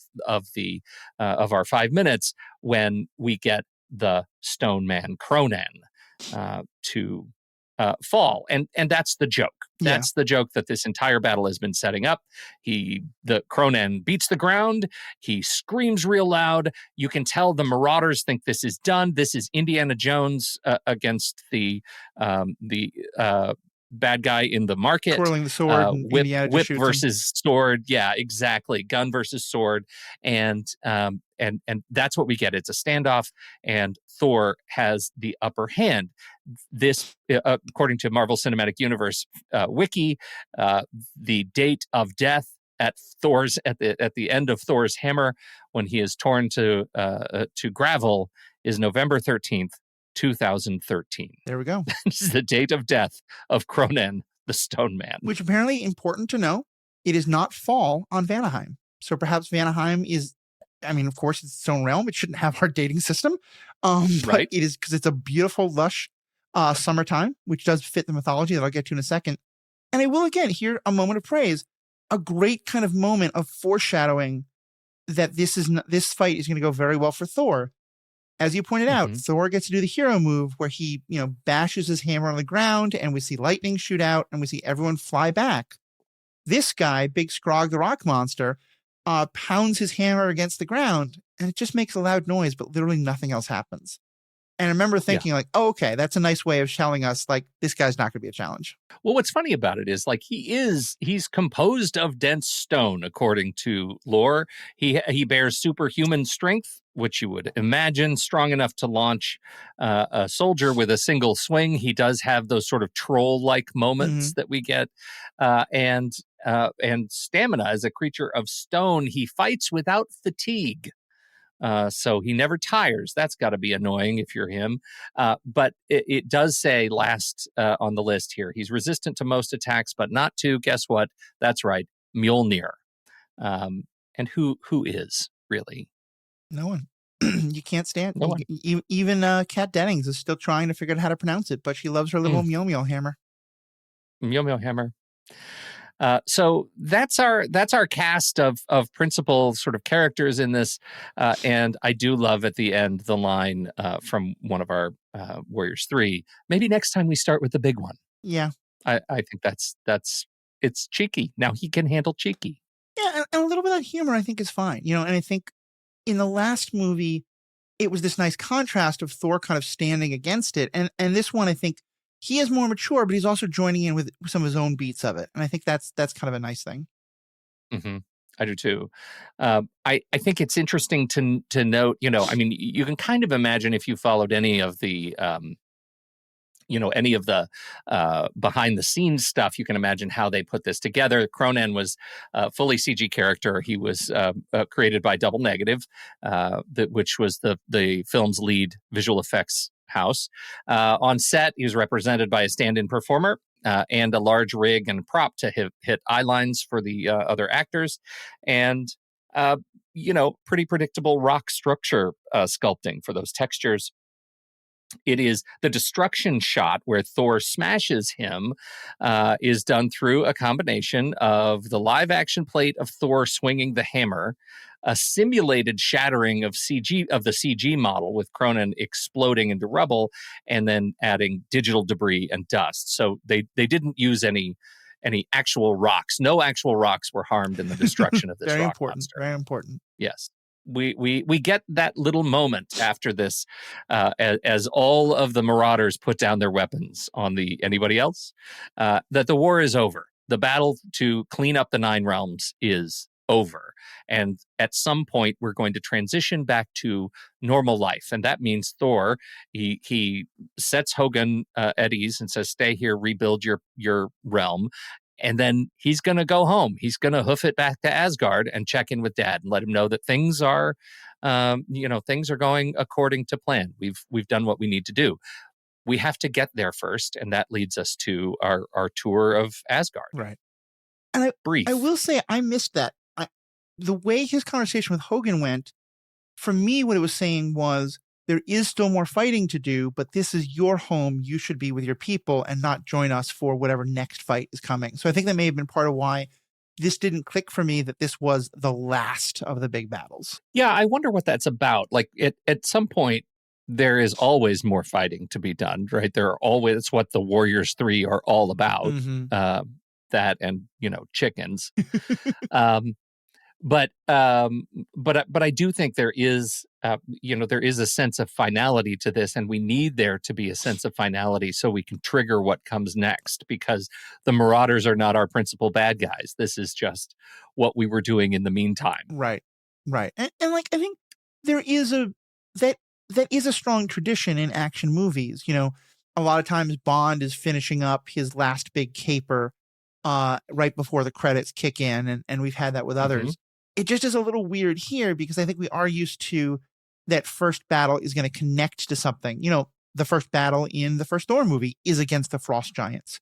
our 5 minutes, when we get the stone man Cronan to fall, and that's the joke. That's the joke that this entire battle has been setting up. The Cronan beats the ground. He screams real loud. You can tell the Marauders think this is done. This is Indiana Jones against the bad guy in the market, twirling the sword, whip versus sword. Yeah, exactly. Gun versus sword, and that's what we get. It's a standoff, and Thor has the upper hand. This, according to Marvel Cinematic Universe wiki, the date of death at the end of Thor's hammer, when he is torn to gravel, is November 13th. 2013. There we go. This is the date of death of Cronan, the Stone Man. Which apparently, important to know, it is not fall on Vanaheim. So perhaps Vanaheim is, of course, it's its own realm. It shouldn't have our dating system. But it is, because it's a beautiful, lush summertime, which does fit the mythology that I'll get to in a second. And I will, again, here a moment of praise, a great kind of moment of foreshadowing that this fight is going to go very well for Thor. as you pointed out, Thor gets to do the hero move where he, bashes his hammer on the ground and we see lightning shoot out and we see everyone fly back. This guy, Big Scrog the Rock Monster, pounds his hammer against the ground and it just makes a loud noise, but literally nothing else happens. And I remember thinking okay, that's a nice way of telling us this guy's not going to be a challenge. Well, what's funny about it is he's composed of dense stone, according to lore. He bears superhuman strength, which you would imagine strong enough to launch a soldier with a single swing. He does have those sort of troll-like moments that we get, and stamina. As a creature of stone, he fights without fatigue. So he never tires. That's got to be annoying if you're him. But it does say last on the list here, he's resistant to most attacks, but not to, guess what? That's right, Mjolnir. And who is, really? No one. You can't stand no one. Even Kat Dennings is still trying to figure out how to pronounce it, but she loves her little Mjolnir hammer. Mjolnir hammer. So that's our cast of principal sort of characters in this, and I do love at the end the line from one of our Warriors 3. Maybe next time we start with the big one. Yeah, I think that's it's cheeky. Now he can handle cheeky. Yeah, and a little bit of humor I think is fine. And I think in the last movie it was this nice contrast of Thor kind of standing against it, and this one I think. He is more mature, but he's also joining in with some of his own beats of it. And I think that's kind of a nice thing. Mm-hmm. I do too. I think it's interesting to note, you can kind of imagine if you followed any of the, behind the scenes stuff, you can imagine how they put this together. Cronan was a fully CG character. He was created by Double Negative, which was the film's lead visual effects house. On set, he was represented by a stand-in performer and a large rig and prop to hit eye lines for the other actors, and pretty predictable rock structure sculpting for those textures. It is the destruction shot where Thor smashes him is done through a combination of the live action plate of Thor swinging the hammer, a simulated shattering of the CG model with Cronan exploding into rubble, and then adding digital debris and dust. So they didn't use any actual rocks. No actual rocks were harmed in the destruction of this rock monster. Very important. Yes. We get that little moment after this, as all of the Marauders put down their weapons on anybody else, that the war is over. The battle to clean up the Nine Realms is over. And at some point, we're going to transition back to normal life. And that means Thor, he sets Hogun at ease and says, stay here, rebuild your realm. And then he's going to go home. He's going to hoof it back to Asgard and check in with Dad and let him know that things are, things are going according to plan. We've done what we need to do. We have to get there first, and that leads us to our tour of Asgard. Right. And I will say I missed that. The way his conversation with Hogun went, for me, what it was saying was, there is still more fighting to do, but this is your home. You should be with your people and not join us for whatever next fight is coming. So I think that may have been part of why this didn't click for me, that this was the last of the big battles. Yeah, I wonder what that's about. Like at some point, there is always more fighting to be done, right? There are always, it's what the Warriors 3 are all about. Mm-hmm. That and, chickens. But I do think there is, there is a sense of finality to this, and we need there to be a sense of finality so we can trigger what comes next, because the Marauders are not our principal bad guys. This is just what we were doing in the meantime. Right. And I think there is that is a strong tradition in action movies. A lot of times Bond is finishing up his last big caper right before the credits kick in, and we've had that with others. Mm-hmm. It just is a little weird here because I think we are used to that first battle is going to connect to something. The first battle in the first Thor movie is against the Frost Giants.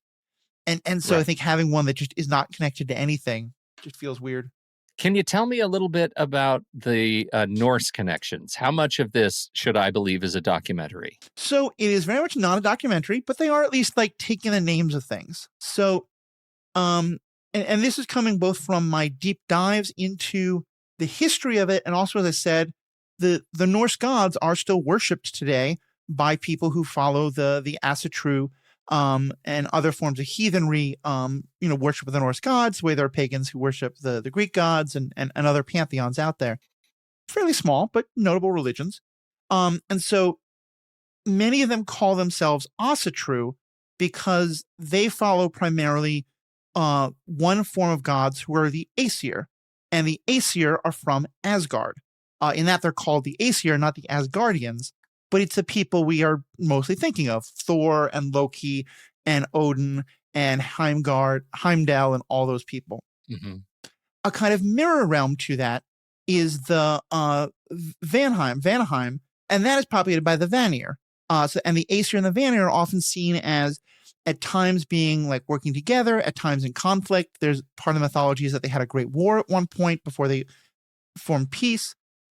And so right. I think having one that just is not connected to anything just feels weird. Can you tell me a little bit about the Norse connections? How much of this should I believe is a documentary? So it is very much not a documentary, but they are at least taking the names of things. So, and this is coming both from my deep dives into the history of it, and also, as I said, the Norse gods are still worshipped today by people who follow the Asatru and other forms of heathenry, worship of the Norse gods, the way there are pagans who worship the Greek gods and other pantheons out there. Fairly small, but notable religions. And so many of them call themselves Asatru because they follow primarily one form of gods who are the Aesir. And the Aesir are from Asgard. In that they're called the Aesir, not the Asgardians. But it's the people we are mostly thinking of: Thor and Loki and Odin and Heimdall and all those people. Mm-hmm. A kind of mirror realm to that is the Vanaheim, and that is populated by the Vanir. And the Aesir and the Vanir are often seen as, at times, being like working together, at times in conflict. There's part of the mythology is that they had a great war at one point before they formed peace.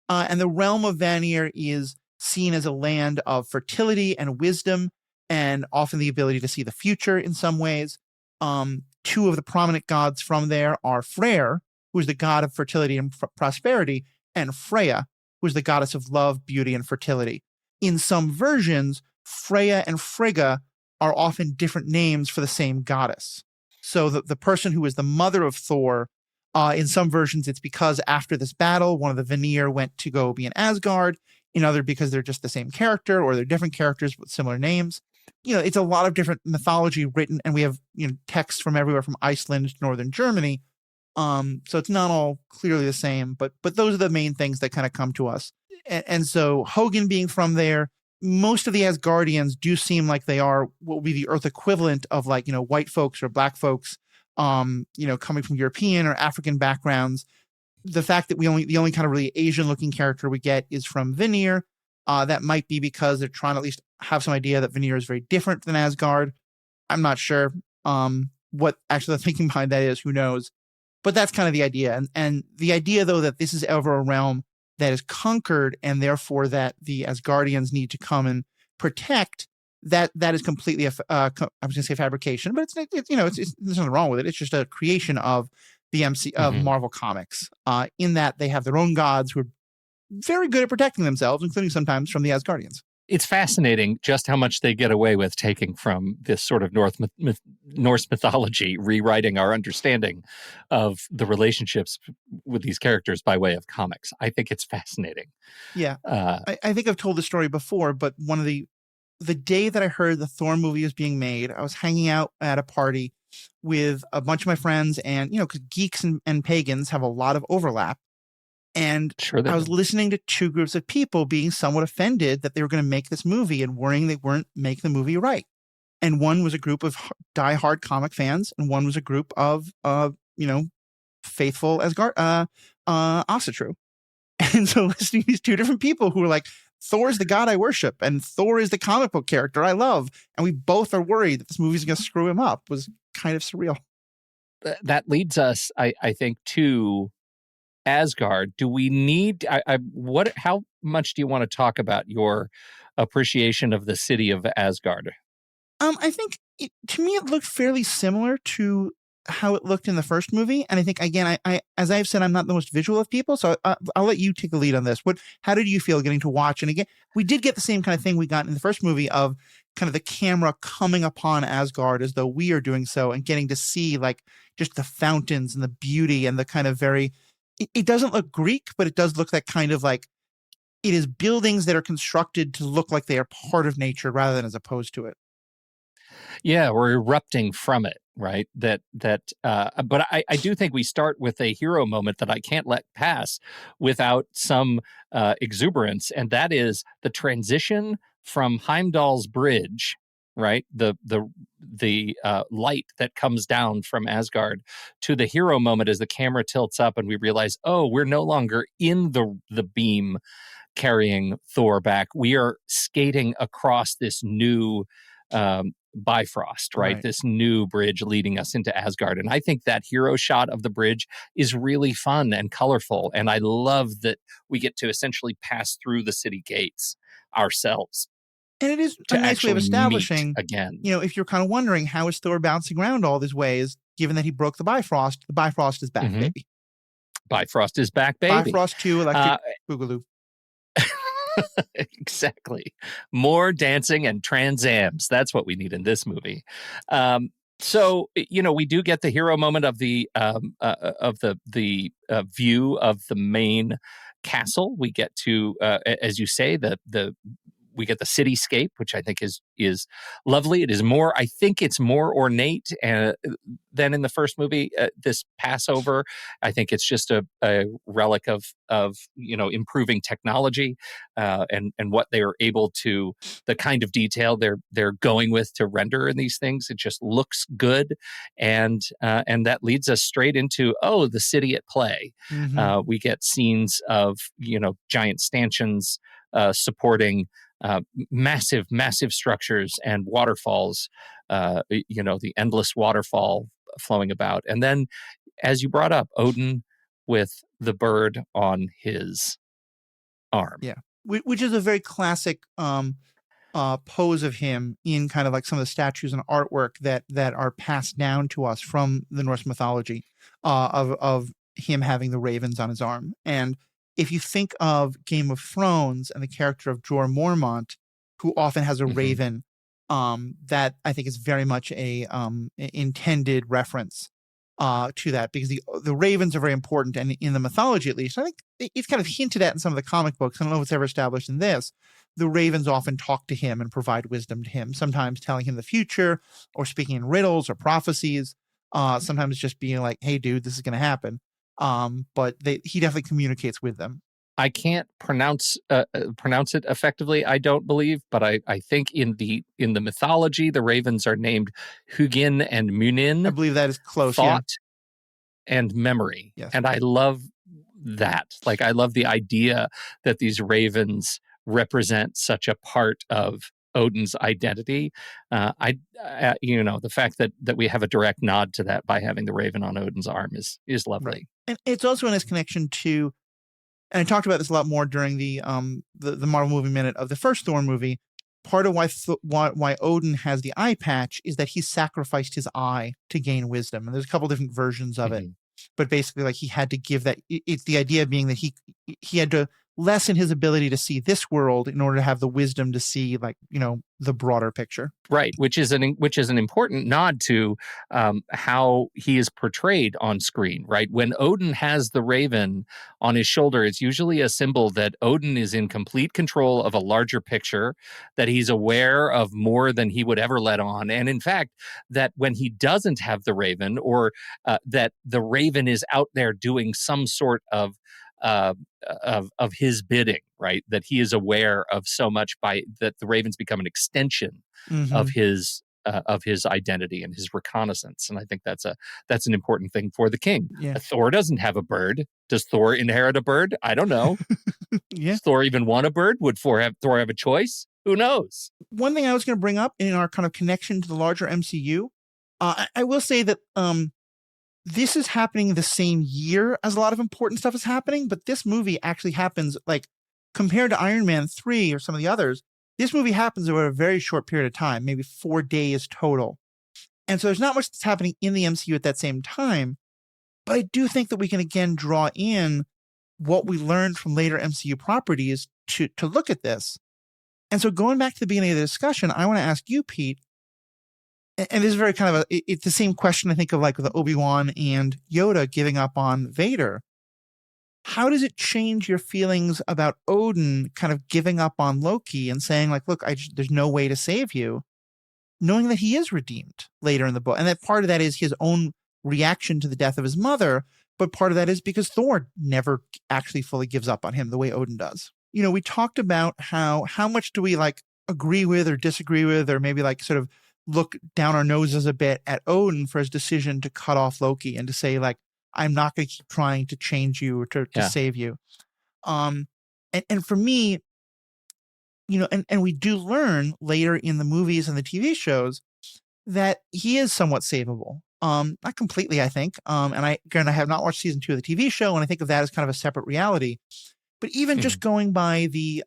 And the realm of Vanir is seen as a land of fertility and wisdom, and often the ability to see the future in some ways. Two of the prominent gods from there are Freyr, who is the god of fertility and prosperity, and Freya, who is the goddess of love, beauty, and fertility. In some versions, Freya and Frigga are often different names for the same goddess. So the person who is the mother of Thor, in some versions, it's because after this battle, one of the Vanir went to go be in Asgard. In other, because they're just the same character, or they're different characters with similar names. It's a lot of different mythology written, and we have texts from everywhere from Iceland to northern Germany. So it's not all clearly the same, but those are the main things that kind of come to us. And so Hogan being from there, most of the Asgardians do seem like they are what would be the Earth equivalent of white folks or black folks, coming from European or African backgrounds. The fact that the only kind of really Asian looking character we get is from Vanir. That might be because they're trying to at least have some idea that Vanir is very different than Asgard. I'm not sure what actually the thinking behind that is. Who knows? But that's kind of the idea. And the idea, though, that this is ever a realm that is conquered, and therefore that the Asgardians need to come and protect, that is completely I was going to say fabrication, but it's there's nothing wrong with it. It's just a creation of the MC of Marvel Comics, in that they have their own gods who are very good at protecting themselves, including sometimes from the Asgardians. It's fascinating just how much they get away with taking from this sort of Norse mythology, rewriting our understanding of the relationships with these characters by way of comics. I think it's fascinating. Yeah. I think I've told the story before, but one of the day that I heard the Thor movie was being made, I was hanging out at a party with a bunch of my friends, and because geeks and pagans have a lot of overlap, and sure I was listening to two groups of people being somewhat offended that they were going to make this movie and worrying they weren't making the movie right. And one was a group of diehard comic fans, and one was a group of faithful Asatru. And so listening to these two different people who were like, Thor is the god I worship, and Thor is the comic book character I love, and we both are worried that this movie's going to screw him up, was kind of surreal. That leads us, I think, to Asgard. Do we need? How much do you want to talk about your appreciation of the city of Asgard? I think to me it looked fairly similar to how it looked in the first movie, and I think again, I as I've said, I'm not the most visual of people, so I'll let you take the lead on this. How did you feel getting to watch? And again, we did get the same kind of thing we got in the first movie of kind of the camera coming upon Asgard as though we are doing so, and getting to see like just the fountains and the beauty and the kind of very. It doesn't look Greek, but it does look that kind of like it is buildings that are constructed to look like they are part of nature rather than as opposed to it. Yeah, we're erupting from it, right? But I do think we start with a hero moment that I can't let pass without some exuberance, and that is the transition from Heimdall's bridge, right? The light that comes down from Asgard to the hero moment as the camera tilts up and we realize, oh, we're no longer in the beam carrying Thor back. We are skating across this new Bifrost, right? This new bridge leading us into Asgard. And I think that hero shot of the bridge is really fun and colorful. And I love that we get to essentially pass through the city gates ourselves. And it is a nice way of establishing, again. If you're kind of wondering how is Thor bouncing around all these ways, given that he broke the Bifrost is back, baby. Bifrost is back, baby. Bifrost 2, Electric Boogaloo. Exactly. More dancing and Trans Ams. That's what we need in this movie. So we do get the hero moment of the view of the main castle. We get to, as you say, we get the cityscape, which I think is lovely. It is more, I think it's more ornate than in the first movie. This Passover, I think it's just a relic of improving technology and what they are able to, the kind of detail they're going with to render in these things. It just looks good, and that leads us straight into the city at play. Mm-hmm. We get scenes of giant stanchions supporting massive structures and waterfalls, the endless waterfall flowing about. And then, as you brought up, Odin with the bird on his arm. Yeah, which is a very classic pose of him in kind of like some of the statues and artwork that are passed down to us from the Norse mythology of him having the ravens on his arm. And if you think of Game of Thrones and the character of Jorah Mormont, who often has a raven, that I think is very much a intended reference to that, because the ravens are very important, and in the mythology at least, I think it's kind of hinted at in some of the comic books. I don't know if it's ever established in this. The ravens often talk to him and provide wisdom to him, sometimes telling him the future or speaking in riddles or prophecies, sometimes just being like, hey, dude, this is going to happen. But he definitely communicates with them. I can't pronounce it effectively, I don't believe, but I think in the mythology, the ravens are named Hugin and Munin. I believe that is close. Thought and memory. Yes. And I love that. Like, I love the idea that these ravens represent such a part of Odin's identity. The fact that we have a direct nod to that by having the raven on Odin's arm is lovely. Right. And it's also in this connection to, and I talked about this a lot more during the Marvel Movie Minute of the first Thor movie. Part of why Odin has the eye patch is that he sacrificed his eye to gain wisdom. And there's a couple different versions of it, but basically, like, he had to give that. It's the idea being that he had to lessen his ability to see this world in order to have the wisdom to see, like, the broader picture. Right, which is an important nod to how he is portrayed on screen. Right, when Odin has the raven on his shoulder, it's usually a symbol that Odin is in complete control of a larger picture, that he's aware of more than he would ever let on, and in fact, that when he doesn't have the raven, or that the raven is out there doing some sort of his bidding, right? That he is aware of so much that the ravens become an extension of his identity and his reconnaissance. And I think that's an important thing for the king. Yeah. Thor doesn't have a bird. Does Thor inherit a bird? I don't know. Yeah. Does Thor even want a bird? Would Thor have a choice? Who knows? One thing I was going to bring up in our kind of connection to the larger MCU, I will say that this is happening the same year as a lot of important stuff is happening, but this movie actually happens, like, compared to Iron Man 3 or some of the others, this movie happens over a very short period of time, maybe 4 days total. And so there's not much that's happening in the MCU at that same time, but I do think that we can again draw in what we learned from later MCU properties to look at this. And so going back to the beginning of the discussion, I want to ask you, Pete, and this is very kind of it's the same question I think of, like, with Obi-Wan and Yoda giving up on Vader. How does it change your feelings about Odin kind of giving up on Loki and saying, like, look, there's no way to save you, knowing that he is redeemed later in the book? And that part of that is his own reaction to the death of his mother, but part of that is because Thor never actually fully gives up on him the way Odin does. We talked about how much do we, like, agree with or disagree with, or maybe, like, sort of look down our noses a bit at Odin for his decision to cut off Loki and to say, like, I'm not going to keep trying to change you or to save you. And for me, and we do learn later in the movies and the TV shows that he is somewhat savable. Not completely, I think. And I have not watched season 2 of the TV show, and I think of that as kind of a separate reality. But even just going by the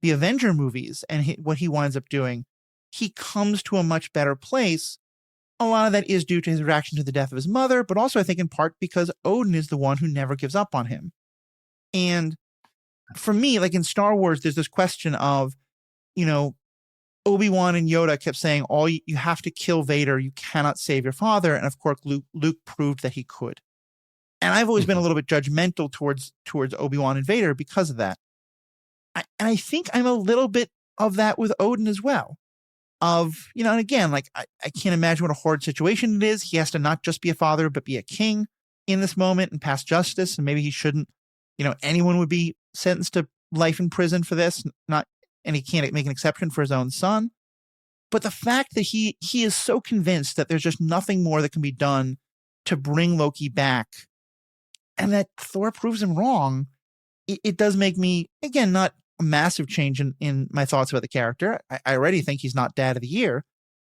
Avenger movies and what he winds up doing, he comes to a much better place. A lot of that is due to his reaction to the death of his mother, but also I think in part because Odin is the one who never gives up on him. And for me, like in Star Wars, there's this question of, you know, Obi-Wan and Yoda kept saying, you have to kill Vader. You cannot save your father. And of course, Luke proved that he could. And I've always been a little bit judgmental towards Obi-Wan and Vader because of that. And I think I'm a little bit of that with Odin as well. Of, you know, and again, like I can't imagine what a horrid situation it is. He has to not just be a father, but be a king in this moment and pass justice. And maybe he shouldn't, you know, anyone would be sentenced to life in prison for this, and he can't make an exception for his own son. But the fact that he is so convinced that there's just nothing more that can be done to bring Loki back, and that Thor proves him wrong, it does make me, again, not a massive change in my thoughts about the character. I already think he's not Dad of the Year,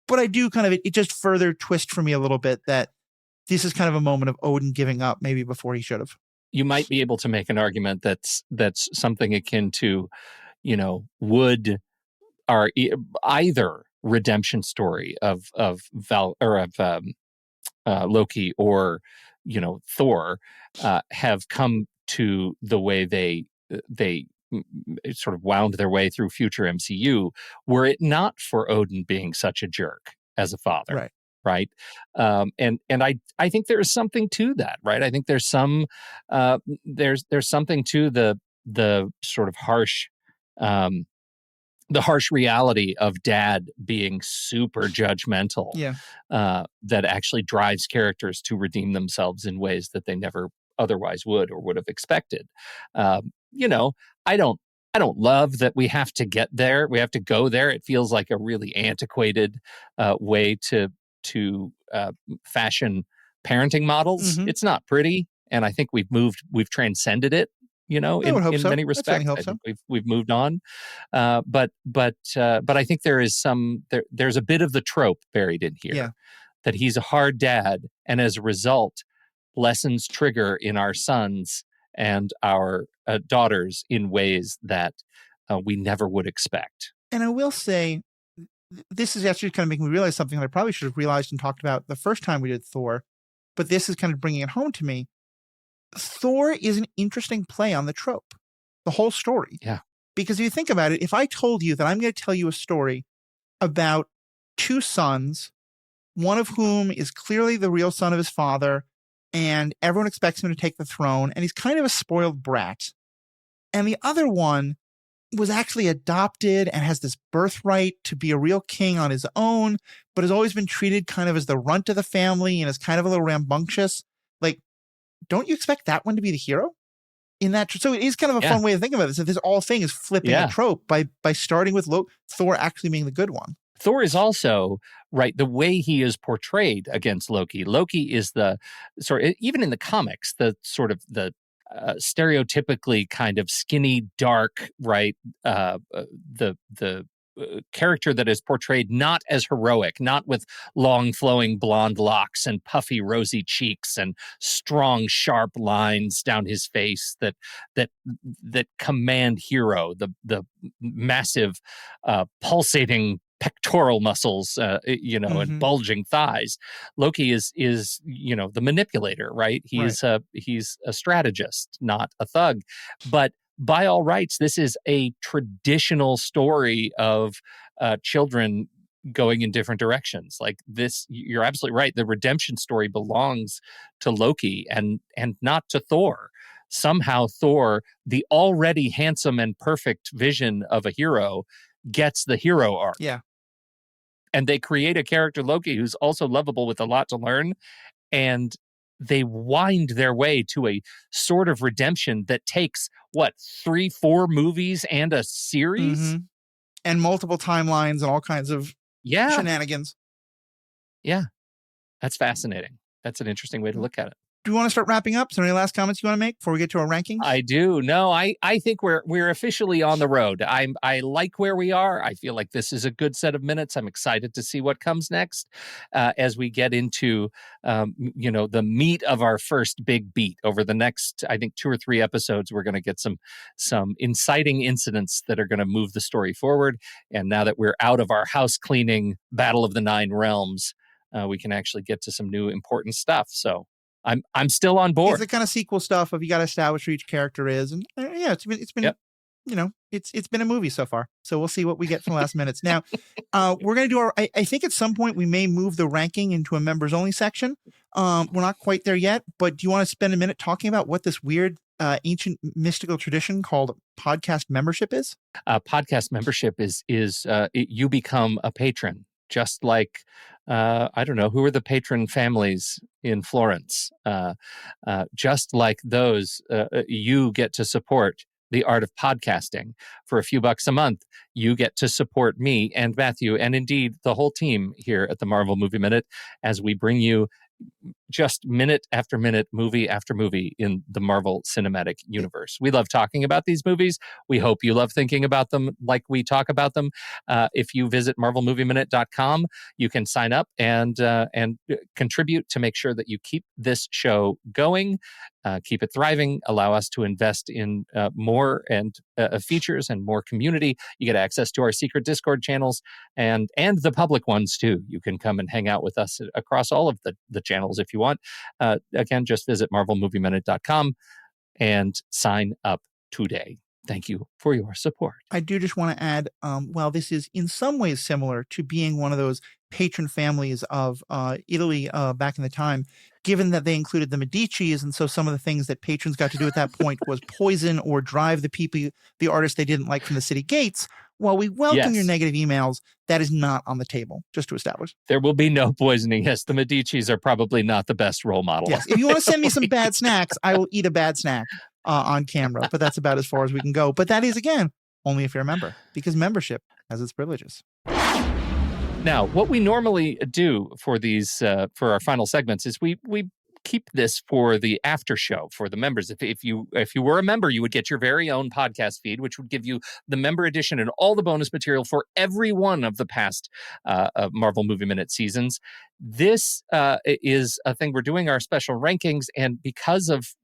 but I do kind of, it just further twist for me a little bit that this is kind of a moment of Odin giving up maybe before he should have. You might be able to make an argument that's something akin to, you know, would our either redemption story of Loki or, you know, Thor have come to the way they sort of wound their way through future MCU, were it not for Odin being such a jerk as a father. Right. And I think there is something to that, right? I think there's some there's something to the sort of harsh reality of Dad being super judgmental. That actually drives characters to redeem themselves in ways that they never otherwise would or would have expected. You know, I don't love that we have to get there. We have to go there. It feels like a really antiquated way to fashion parenting models. It's not pretty, and I think we've transcended it. You know, in many respects, I think we've moved on. But I think there's a bit of the trope buried in here that he's a hard dad, and as a result, lessons trigger in our sons and our daughters in ways that we never would expect. And I will say, this is actually kind of making me realize something that I probably should have realized and talked about the first time we did Thor, but this is kind of bringing it home to me. Thor is an interesting play on the trope, the whole story. Yeah. Because if you think about it, if I told you that I'm going to tell you a story about two sons, one of whom is clearly the real son of his father, and everyone expects him to take the throne, and he's kind of a spoiled brat, and the other one was actually adopted and has this birthright to be a real king on his own, but has always been treated kind of as the runt of the family and is kind of a little rambunctious. Like, don't you expect that one to be the hero in that? So it is kind of a fun way of thinking about this. That this all thing is flipping a trope by starting with Thor actually being the good one. Thor is also, right, the way he is portrayed against Loki. Loki is the sort of, even in the comics, the sort of the stereotypically kind of skinny, dark, right, the character that is portrayed not as heroic, not with long flowing blonde locks and puffy rosy cheeks and strong sharp lines down his face that command hero, the massive pulsating pectoral muscles, and bulging thighs. Loki is the manipulator, right? He's a strategist, not a thug. But by all rights, this is a traditional story of children going in different directions. Like this, you're absolutely right. The redemption story belongs to Loki and not to Thor. Somehow Thor, the already handsome and perfect vision of a hero, gets the hero arc. Yeah. And they create a character, Loki, who's also lovable with a lot to learn. And they wind their way to a sort of redemption that takes, 3-4 movies and a series? And multiple timelines and all kinds of shenanigans. Yeah. That's fascinating. That's an interesting way to look at it. Do you want to start wrapping up? Is there any last comments you want to make before we get to our rankings? I do. No, I think we're officially on the road. I like where we are. I feel like this is a good set of minutes. I'm excited to see what comes next as we get into the meat of our first big beat. Over the next, I think, 2 or 3 episodes, we're going to get some inciting incidents that are going to move the story forward. And now that we're out of our house cleaning Battle of the Nine Realms, we can actually get to some new important stuff. So I'm still on It's board. the kind of sequel stuff of you got to establish who each character is, and it's been Yep. it's been a movie so far. So we'll see what we get from the last minutes. Now, we're gonna do I think at some point we may move the ranking into a members only section. We're not quite there yet, but do you want to spend a minute talking about what this weird ancient mystical tradition called podcast membership is? Podcast membership is you become a patron, just like I don't know, who are the patron families in Florence? Just like those, you get to support the art of podcasting. For a few bucks a month, you get to support me and Matthew, and indeed the whole team here at the Marvel Movie Minute, as we bring you just minute after minute, movie after movie in the Marvel Cinematic Universe. We love talking about these movies. We hope you love thinking about them like we talk about them. If you visit marvelmovieminute.com, you can sign up and contribute to make sure that you keep this show going, keep it thriving, allow us to invest in more and features and more community. You get access to our secret Discord channels and the public ones too. You can come and hang out with us across all of the channels if you want. Again, just visit marvelmovieminute.com and sign up today. Thank you for your support. I do just want to add, while this is in some ways similar to being one of those patron families of Italy back in the time, given that they included the Medicis, and so some of the things that patrons got to do at that point was poison or drive the artists they didn't like from the city gates. While we welcome your negative emails, that is not on the table, just to establish. There will be no poisoning. Yes, the Medicis are probably not the best role model. Yes, if you want to send me some bad snacks, I will eat a bad snack on camera, but that's about as far as we can go. But that is, again, only if you're a member, because membership has its privileges. Now, what we normally do for these, for our final segments is we keep this for the after show for the members. If you were a member, you would get your very own podcast feed, which would give you the member edition and all the bonus material for every one of the past Marvel Movie Minute seasons. This is a thing. We're doing our special rankings, and because of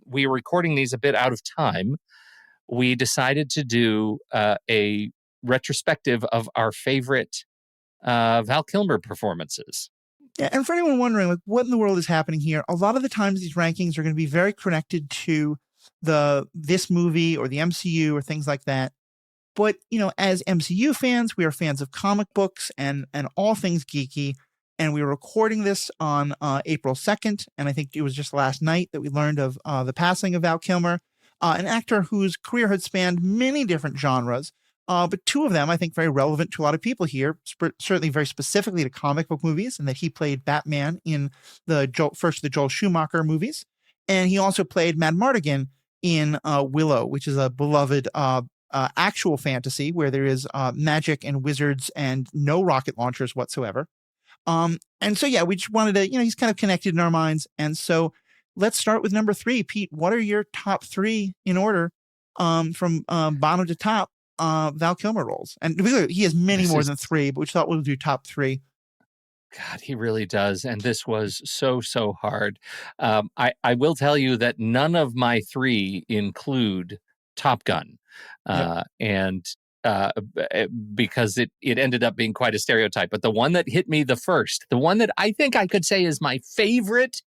we are recording these a bit out of time, we decided to do a retrospective of our favorite Val Kilmer performances. Yeah, and for anyone wondering, like, what in the world is happening here? A lot of the times these rankings are going to be very connected to this movie or the MCU or things like that. But, as MCU fans, we are fans of comic books and all things geeky. And we were recording this on April 2nd. And I think it was just last night that we learned of the passing of Val Kilmer, an actor whose career had spanned many different genres. But two of them, I think, very relevant to a lot of people here, certainly very specifically to comic book movies, and that he played Batman in the Joel Schumacher movies. And he also played Mad Mardigan in Willow, which is a beloved actual fantasy where there is magic and wizards and no rocket launchers whatsoever. And so, yeah, we just wanted to, he's kind of connected in our minds. And so let's start with number 3. Pete, what are your top 3 in order from bottom to top? Val Kilmer roles, and he has many more than 3, but we thought we'll do top 3. God, he really does, and this was so hard. I will tell you that none of my 3 include Top Gun, and because it ended up being quite a stereotype. But the one that hit me the first, the one that I think I could say is my favorite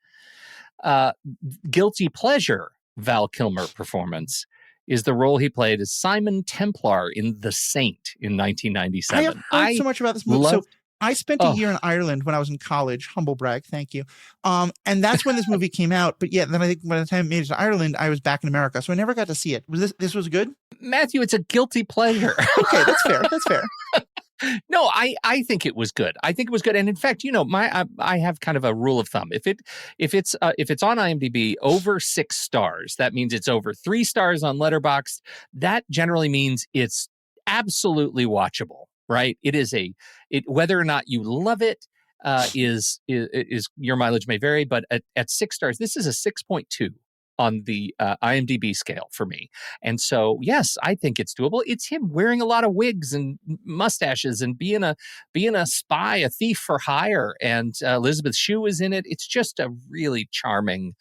guilty pleasure Val Kilmer performance, is the role he played as Simon Templar in The Saint in 1997. I have heard so much about this movie. So I spent a year in Ireland when I was in college. Humble brag, thank you. And that's when this movie came out. But yeah, then I think by the time it made it to Ireland, I was back in America, so I never got to see it. This was good? Matthew, it's a guilty pleasure. Okay, that's fair. That's fair. No, I think it was good. I think it was good, and in fact, I have kind of a rule of thumb. If it's on IMDb over 6 stars, that means it's over 3 stars on Letterboxd. That generally means it's absolutely watchable, right? It is whether or not you love it is your mileage may vary, but at 6 stars, this is a 6.2. On the IMDb scale for me. And so, yes, I think it's doable. It's him wearing a lot of wigs and mustaches and being a spy, a thief for hire. And Elizabeth Shue is in it. It's just a really charming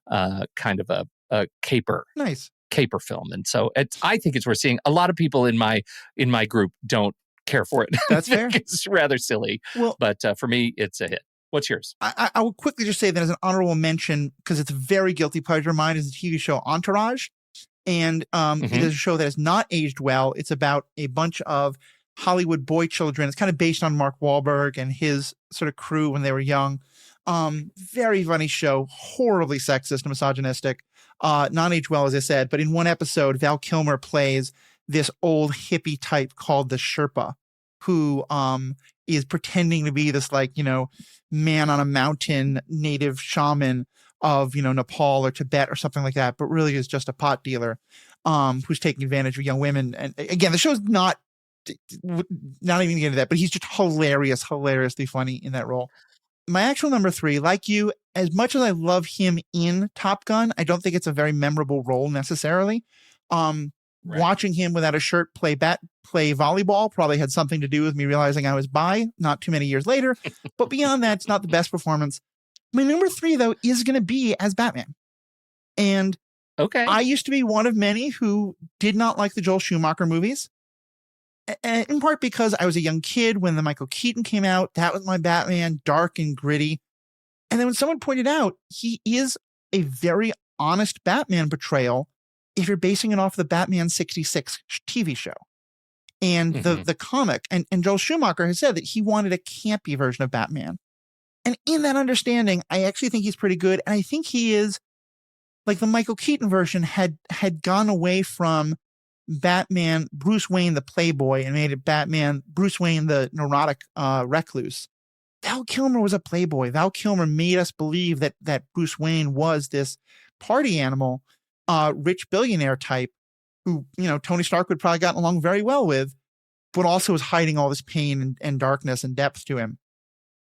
kind of a caper. Nice. Caper film. And so I think it's worth seeing. A lot of people in my group don't care for it. That's fair. It's rather silly. Well, but for me, it's a hit. What's yours? I will quickly just say that as an honorable mention, because it's a very guilty pleasure of mine, is the TV show Entourage. And it is a show that has not aged well. It's about a bunch of Hollywood boy children. It's kind of based on Mark Wahlberg and his sort of crew when they were young. Very funny show, horribly sexist and misogynistic. Not aged well, as I said, but in one episode, Val Kilmer plays this old hippie type called the Sherpa, who is pretending to be this, like, man on a mountain native shaman of, Nepal or Tibet or something like that, but really is just a pot dealer who's taking advantage of young women. And again, the show's not even getting into that, but he's just hilariously funny in that role. My actual number 3, like you, as much as I love him in Top Gun, I don't think it's a very memorable role necessarily. Watching him without a shirt play volleyball probably had something to do with me realizing I was bi not too many years later. But beyond that, it's not the best performance. My number 3, though, is going to be as Batman. And I used to be one of many who did not like the Joel Schumacher movies. In part because I was a young kid when the Michael Keaton came out. That was my Batman, dark and gritty. And then when someone pointed out, he is a very honest Batman portrayal if you're basing it off the Batman 66 TV show. And the comic, and Joel Schumacher has said that he wanted a campy version of Batman. And in that understanding, I actually think he's pretty good. And I think he is, like the Michael Keaton version had gone away from Batman, Bruce Wayne, the playboy, and made it Batman, Bruce Wayne, the neurotic recluse. Val Kilmer was a playboy. Val Kilmer made us believe that Bruce Wayne was this party animal, rich billionaire type who, Tony Stark would probably gotten along very well with, but also was hiding all this pain and darkness and depth to him.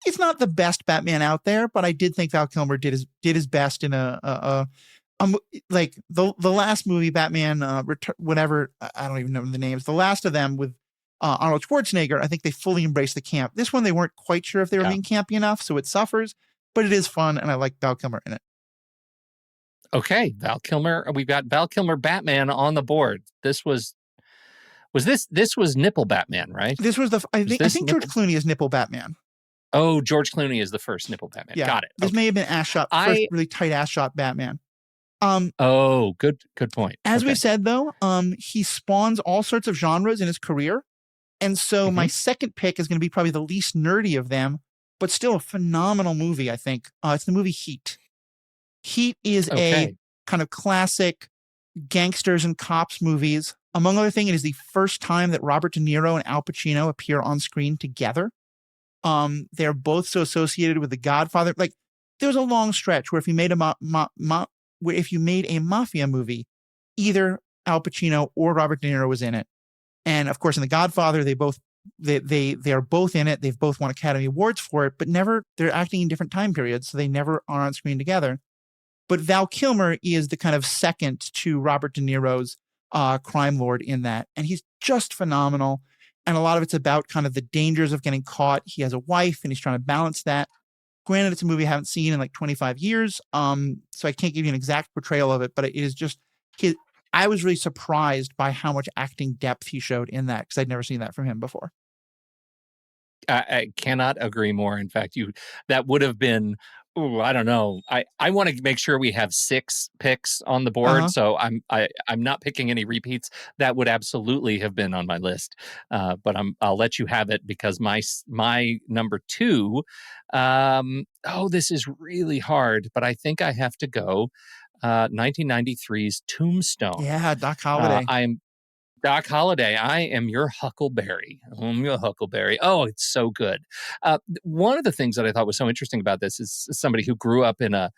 He's not the best Batman out there, but I did think Val Kilmer did his best in like the last movie, Batman, whatever, I don't even know the names. The last of them with Arnold Schwarzenegger, I think they fully embraced the camp. This one, they weren't quite sure if they were being campy enough, so it suffers, but it is fun, and I like Val Kilmer in it. Okay, Val Kilmer. We've got Val Kilmer Batman on the board. This was Nipple Batman, right? This was I think George Clooney is Nipple Batman. Oh, George Clooney is the first Nipple Batman. Yeah. Got it. This may have been ass shot, first really tight ass shot Batman. Good point. As we said, though, he spawns all sorts of genres in his career. And so my second pick is going to be probably the least nerdy of them, but still a phenomenal movie, I think. It's the movie Heat. Heat is a kind of classic gangsters and cops movies. Among other things, it is the first time that Robert De Niro and Al Pacino appear on screen together. They're both so associated with The Godfather. Like, there was a long stretch where if you made a mafia movie, either Al Pacino or Robert De Niro was in it. And of course, in The Godfather, they are both in it. They've both won Academy Awards for it, but they're acting in different time periods, so they never are on screen together. But Val Kilmer is the kind of second to Robert De Niro's crime lord in that. And he's just phenomenal. And a lot of it's about kind of the dangers of getting caught. He has a wife and he's trying to balance that. Granted, it's a movie I haven't seen in like 25 years. So I can't give you an exact portrayal of it, but it is just, I was really surprised by how much acting depth he showed in that, because I'd never seen that from him before. I cannot agree more. In fact, that would have been, I don't know. I want to make sure we have 6 picks on the board, so I'm not picking any repeats. That would absolutely have been on my list, but I'll let you have it because my number 2. This is really hard, but I think I have to go 1993's Tombstone. Yeah, Doc Holliday. I'm Doc Holliday. I am your Huckleberry. I'm your Huckleberry. Oh, it's so good. One of the things that I thought was so interesting about this is somebody who grew up in a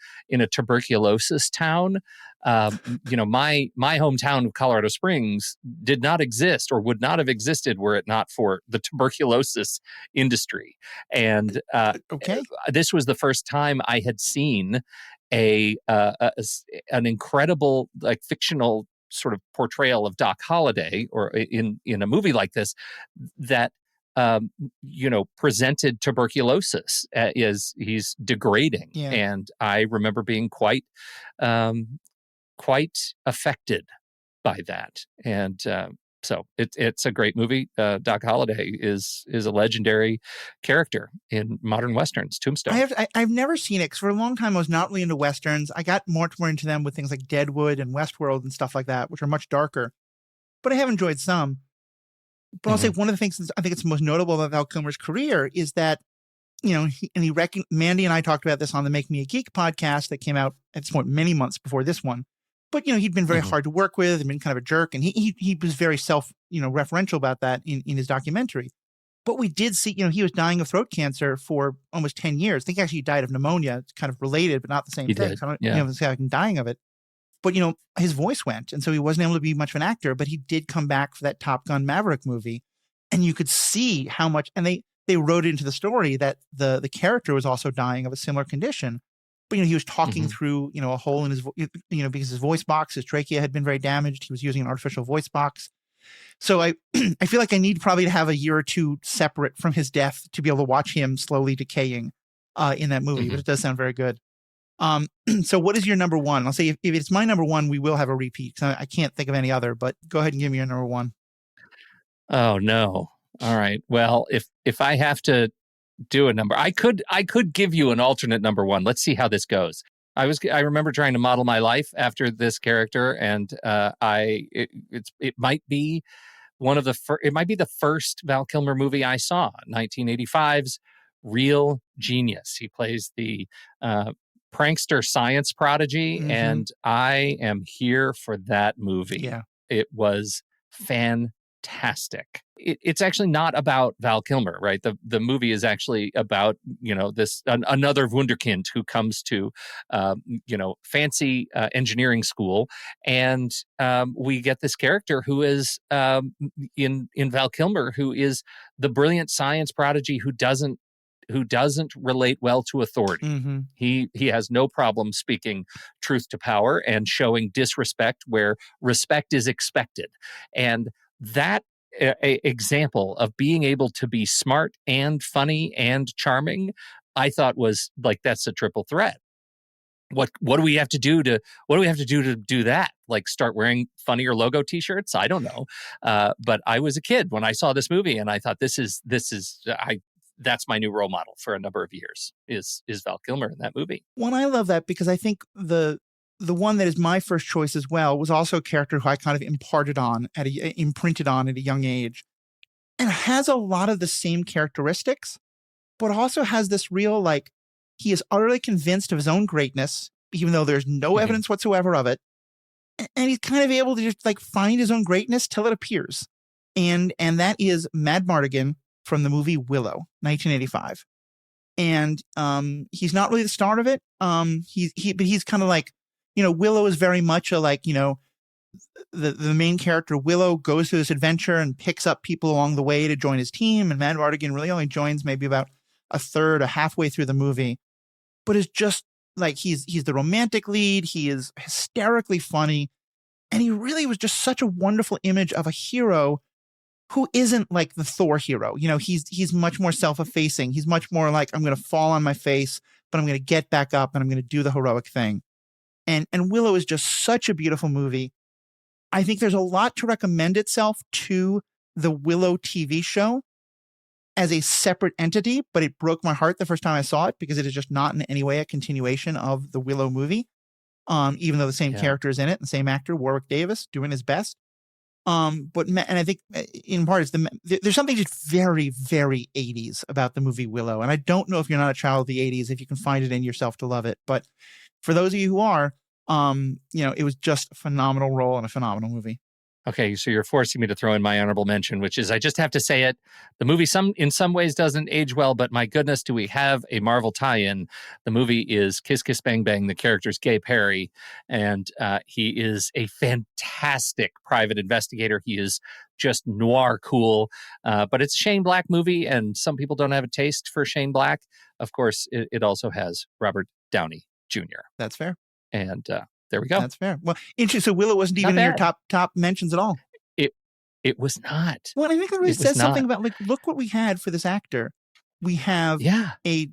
tuberculosis town. My hometown of Colorado Springs did not exist or would not have existed were it not for the tuberculosis industry. And this was the first time I had seen an incredible, like, fictional sort of portrayal of Doc Holliday, or in a movie like this, that presented tuberculosis as he's degrading. Yeah. And I remember being quite affected by that. And So it's a great movie. Doc Holliday is a legendary character in modern Westerns. Tombstone. I've never seen it because for a long time I was not really into Westerns. I got more into them with things like Deadwood and Westworld and stuff like that, which are much darker. But I have enjoyed some. But I'll say one of the things I think it's most notable about Val Kilmer's career is that, Mandy and I talked about this on the Make Me a Geek podcast that came out at this point many months before this one. But, he'd been very hard to work with and been kind of a jerk. And he was very referential about that in his documentary. But we did see, he was dying of throat cancer for almost 10 years. I think actually he died of pneumonia. It's kind of related, but not the same thing. So I don't say I'm dying of it. But, his voice went. And so he wasn't able to be much of an actor, but he did come back for that Top Gun Maverick movie. And you could see how much, and they wrote into the story that the character was also dying of a similar condition. But, he was talking through, a hole in his, because his voice box, his trachea had been very damaged. He was using an artificial voice box. So I feel like I need probably to have a year or two separate from his death to be able to watch him slowly decaying in that movie. But it does sound very good. So what is your number one? I'll say if it's my number one, we will have a repeat because I can't think of any other, but go ahead and give me your number one. Oh, no. All right. Well, if I have to do a number, I could give you an alternate number one. Let's see how this goes. I remember trying to model my life after this character, and it might be it might be the first Val Kilmer movie I saw, 1985's Real Genius. He plays the prankster science prodigy, and I am here for that movie. Yeah. It was fantastic. It's actually not about Val Kilmer, right? The movie is actually about, this another wunderkind who comes to, fancy engineering school. And we get this character who is in Val Kilmer, who is the brilliant science prodigy who doesn't relate well to authority. He has no problem speaking truth to power and showing disrespect where respect is expected. And that example of being able to be smart and funny and charming, I thought was like, that's a triple threat. What do we have to do to do that? Like start wearing funnier logo t-shirts? I don't know. But I was a kid when I saw this movie, and I thought that's my new role model for a number of years is Val Kilmer in that movie. Well, I love that because I think the one that is my first choice as well was also a character who I kind of imprinted on at a young age, and has a lot of the same characteristics, but also has this real, he is utterly convinced of his own greatness, even though there's no evidence whatsoever of it. And he's kind of able to just find his own greatness till it appears. And that is Mad Mardigan from the movie Willow, 1985. And he's not really the star of it. But he's kind of Willow is very much the main character. Willow goes through this adventure and picks up people along the way to join his team. And Mad Mardigan really only joins maybe about a third or halfway through the movie, but is just he's the romantic lead. He is hysterically funny. And he really was just such a wonderful image of a hero who isn't like the Thor hero. He's much more self-effacing. He's much more I'm going to fall on my face, but I'm going to get back up and I'm going to do the heroic thing. And Willow is just such a beautiful movie. I think there's a lot to recommend itself to the Willow TV show as a separate entity, but it broke my heart the first time I saw it because it is just not in any way a continuation of the Willow movie. Even though the same character is in it, the same actor, Warwick Davis, doing his best. And I think in part it's there's something just very, very 80s about the movie Willow. And I don't know if you're not a child of the 80s, if you can find it in yourself to love it. But for those of you who are, it was just a phenomenal role and a phenomenal movie. Okay, so you're forcing me to throw in my honorable mention, which is, I just have to say it. The movie in some ways doesn't age well, but my goodness, do we have a Marvel tie-in. The movie is Kiss Kiss Bang Bang. The character's Gay Perry, and he is a fantastic private investigator. He is just noir cool, but it's a Shane Black movie, and some people don't have a taste for Shane Black. Of course, it also has Robert Downey Jr. That's fair. And there we go. That's fair. Well, interesting. So Willow wasn't even in your top mentions at all. It was not. Well, I think it really says something about look what we had for this actor. We have a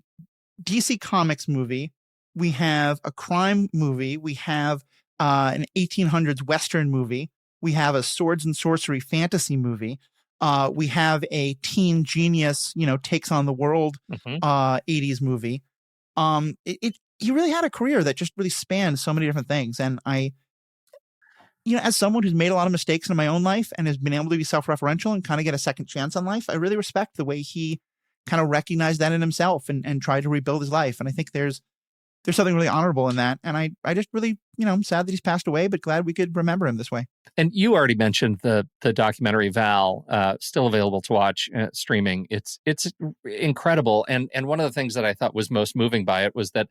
DC Comics movie. We have a crime movie. We have an 1800s Western movie. We have a swords and sorcery fantasy movie. We have a teen genius, takes on the world 80s movie. He really had a career that just really spanned so many different things. And as someone who's made a lot of mistakes in my own life and has been able to be self-referential and kind of get a second chance on life, I really respect the way he kind of recognized that in himself and tried to rebuild his life. And I think there's something really honorable in that. And I just really, I'm sad that he's passed away, but glad we could remember him this way. And you already mentioned the documentary Val, still available to watch streaming. It's incredible. And one of the things that I thought was most moving by it was that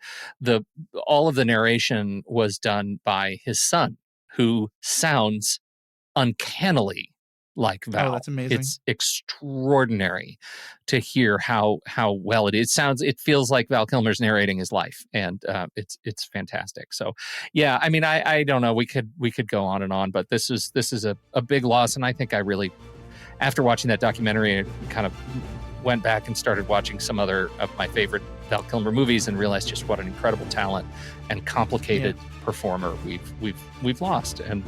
all of the narration was done by his son, who sounds uncannily like Val. Oh, that's amazing. It's extraordinary to hear how well it is. It feels like Val Kilmer's narrating his life, and it's fantastic. So yeah, I mean, I don't know, we could go on and on, but this is a big loss. And I think I really, after watching that documentary, I kind of went back and started watching some other of my favorite Val Kilmer movies and realized just what an incredible talent and complicated performer we've lost. And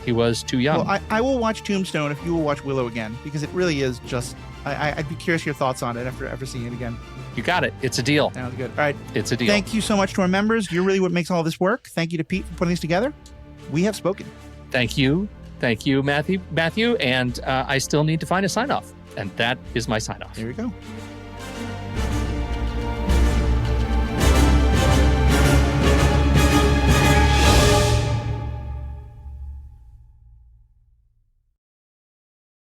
he was too young. Well, I will watch Tombstone if you will watch Willow again, because it really is just, I'd be curious your thoughts on it after seeing it again. You got it. It's a deal. Sounds good. All right. It's a deal. Thank you so much to our members. You're really what makes all this work. Thank you to Pete for putting these together. We have spoken. Thank you, Matthew. And I still need to find a sign-off. And that is my sign-off. There we go.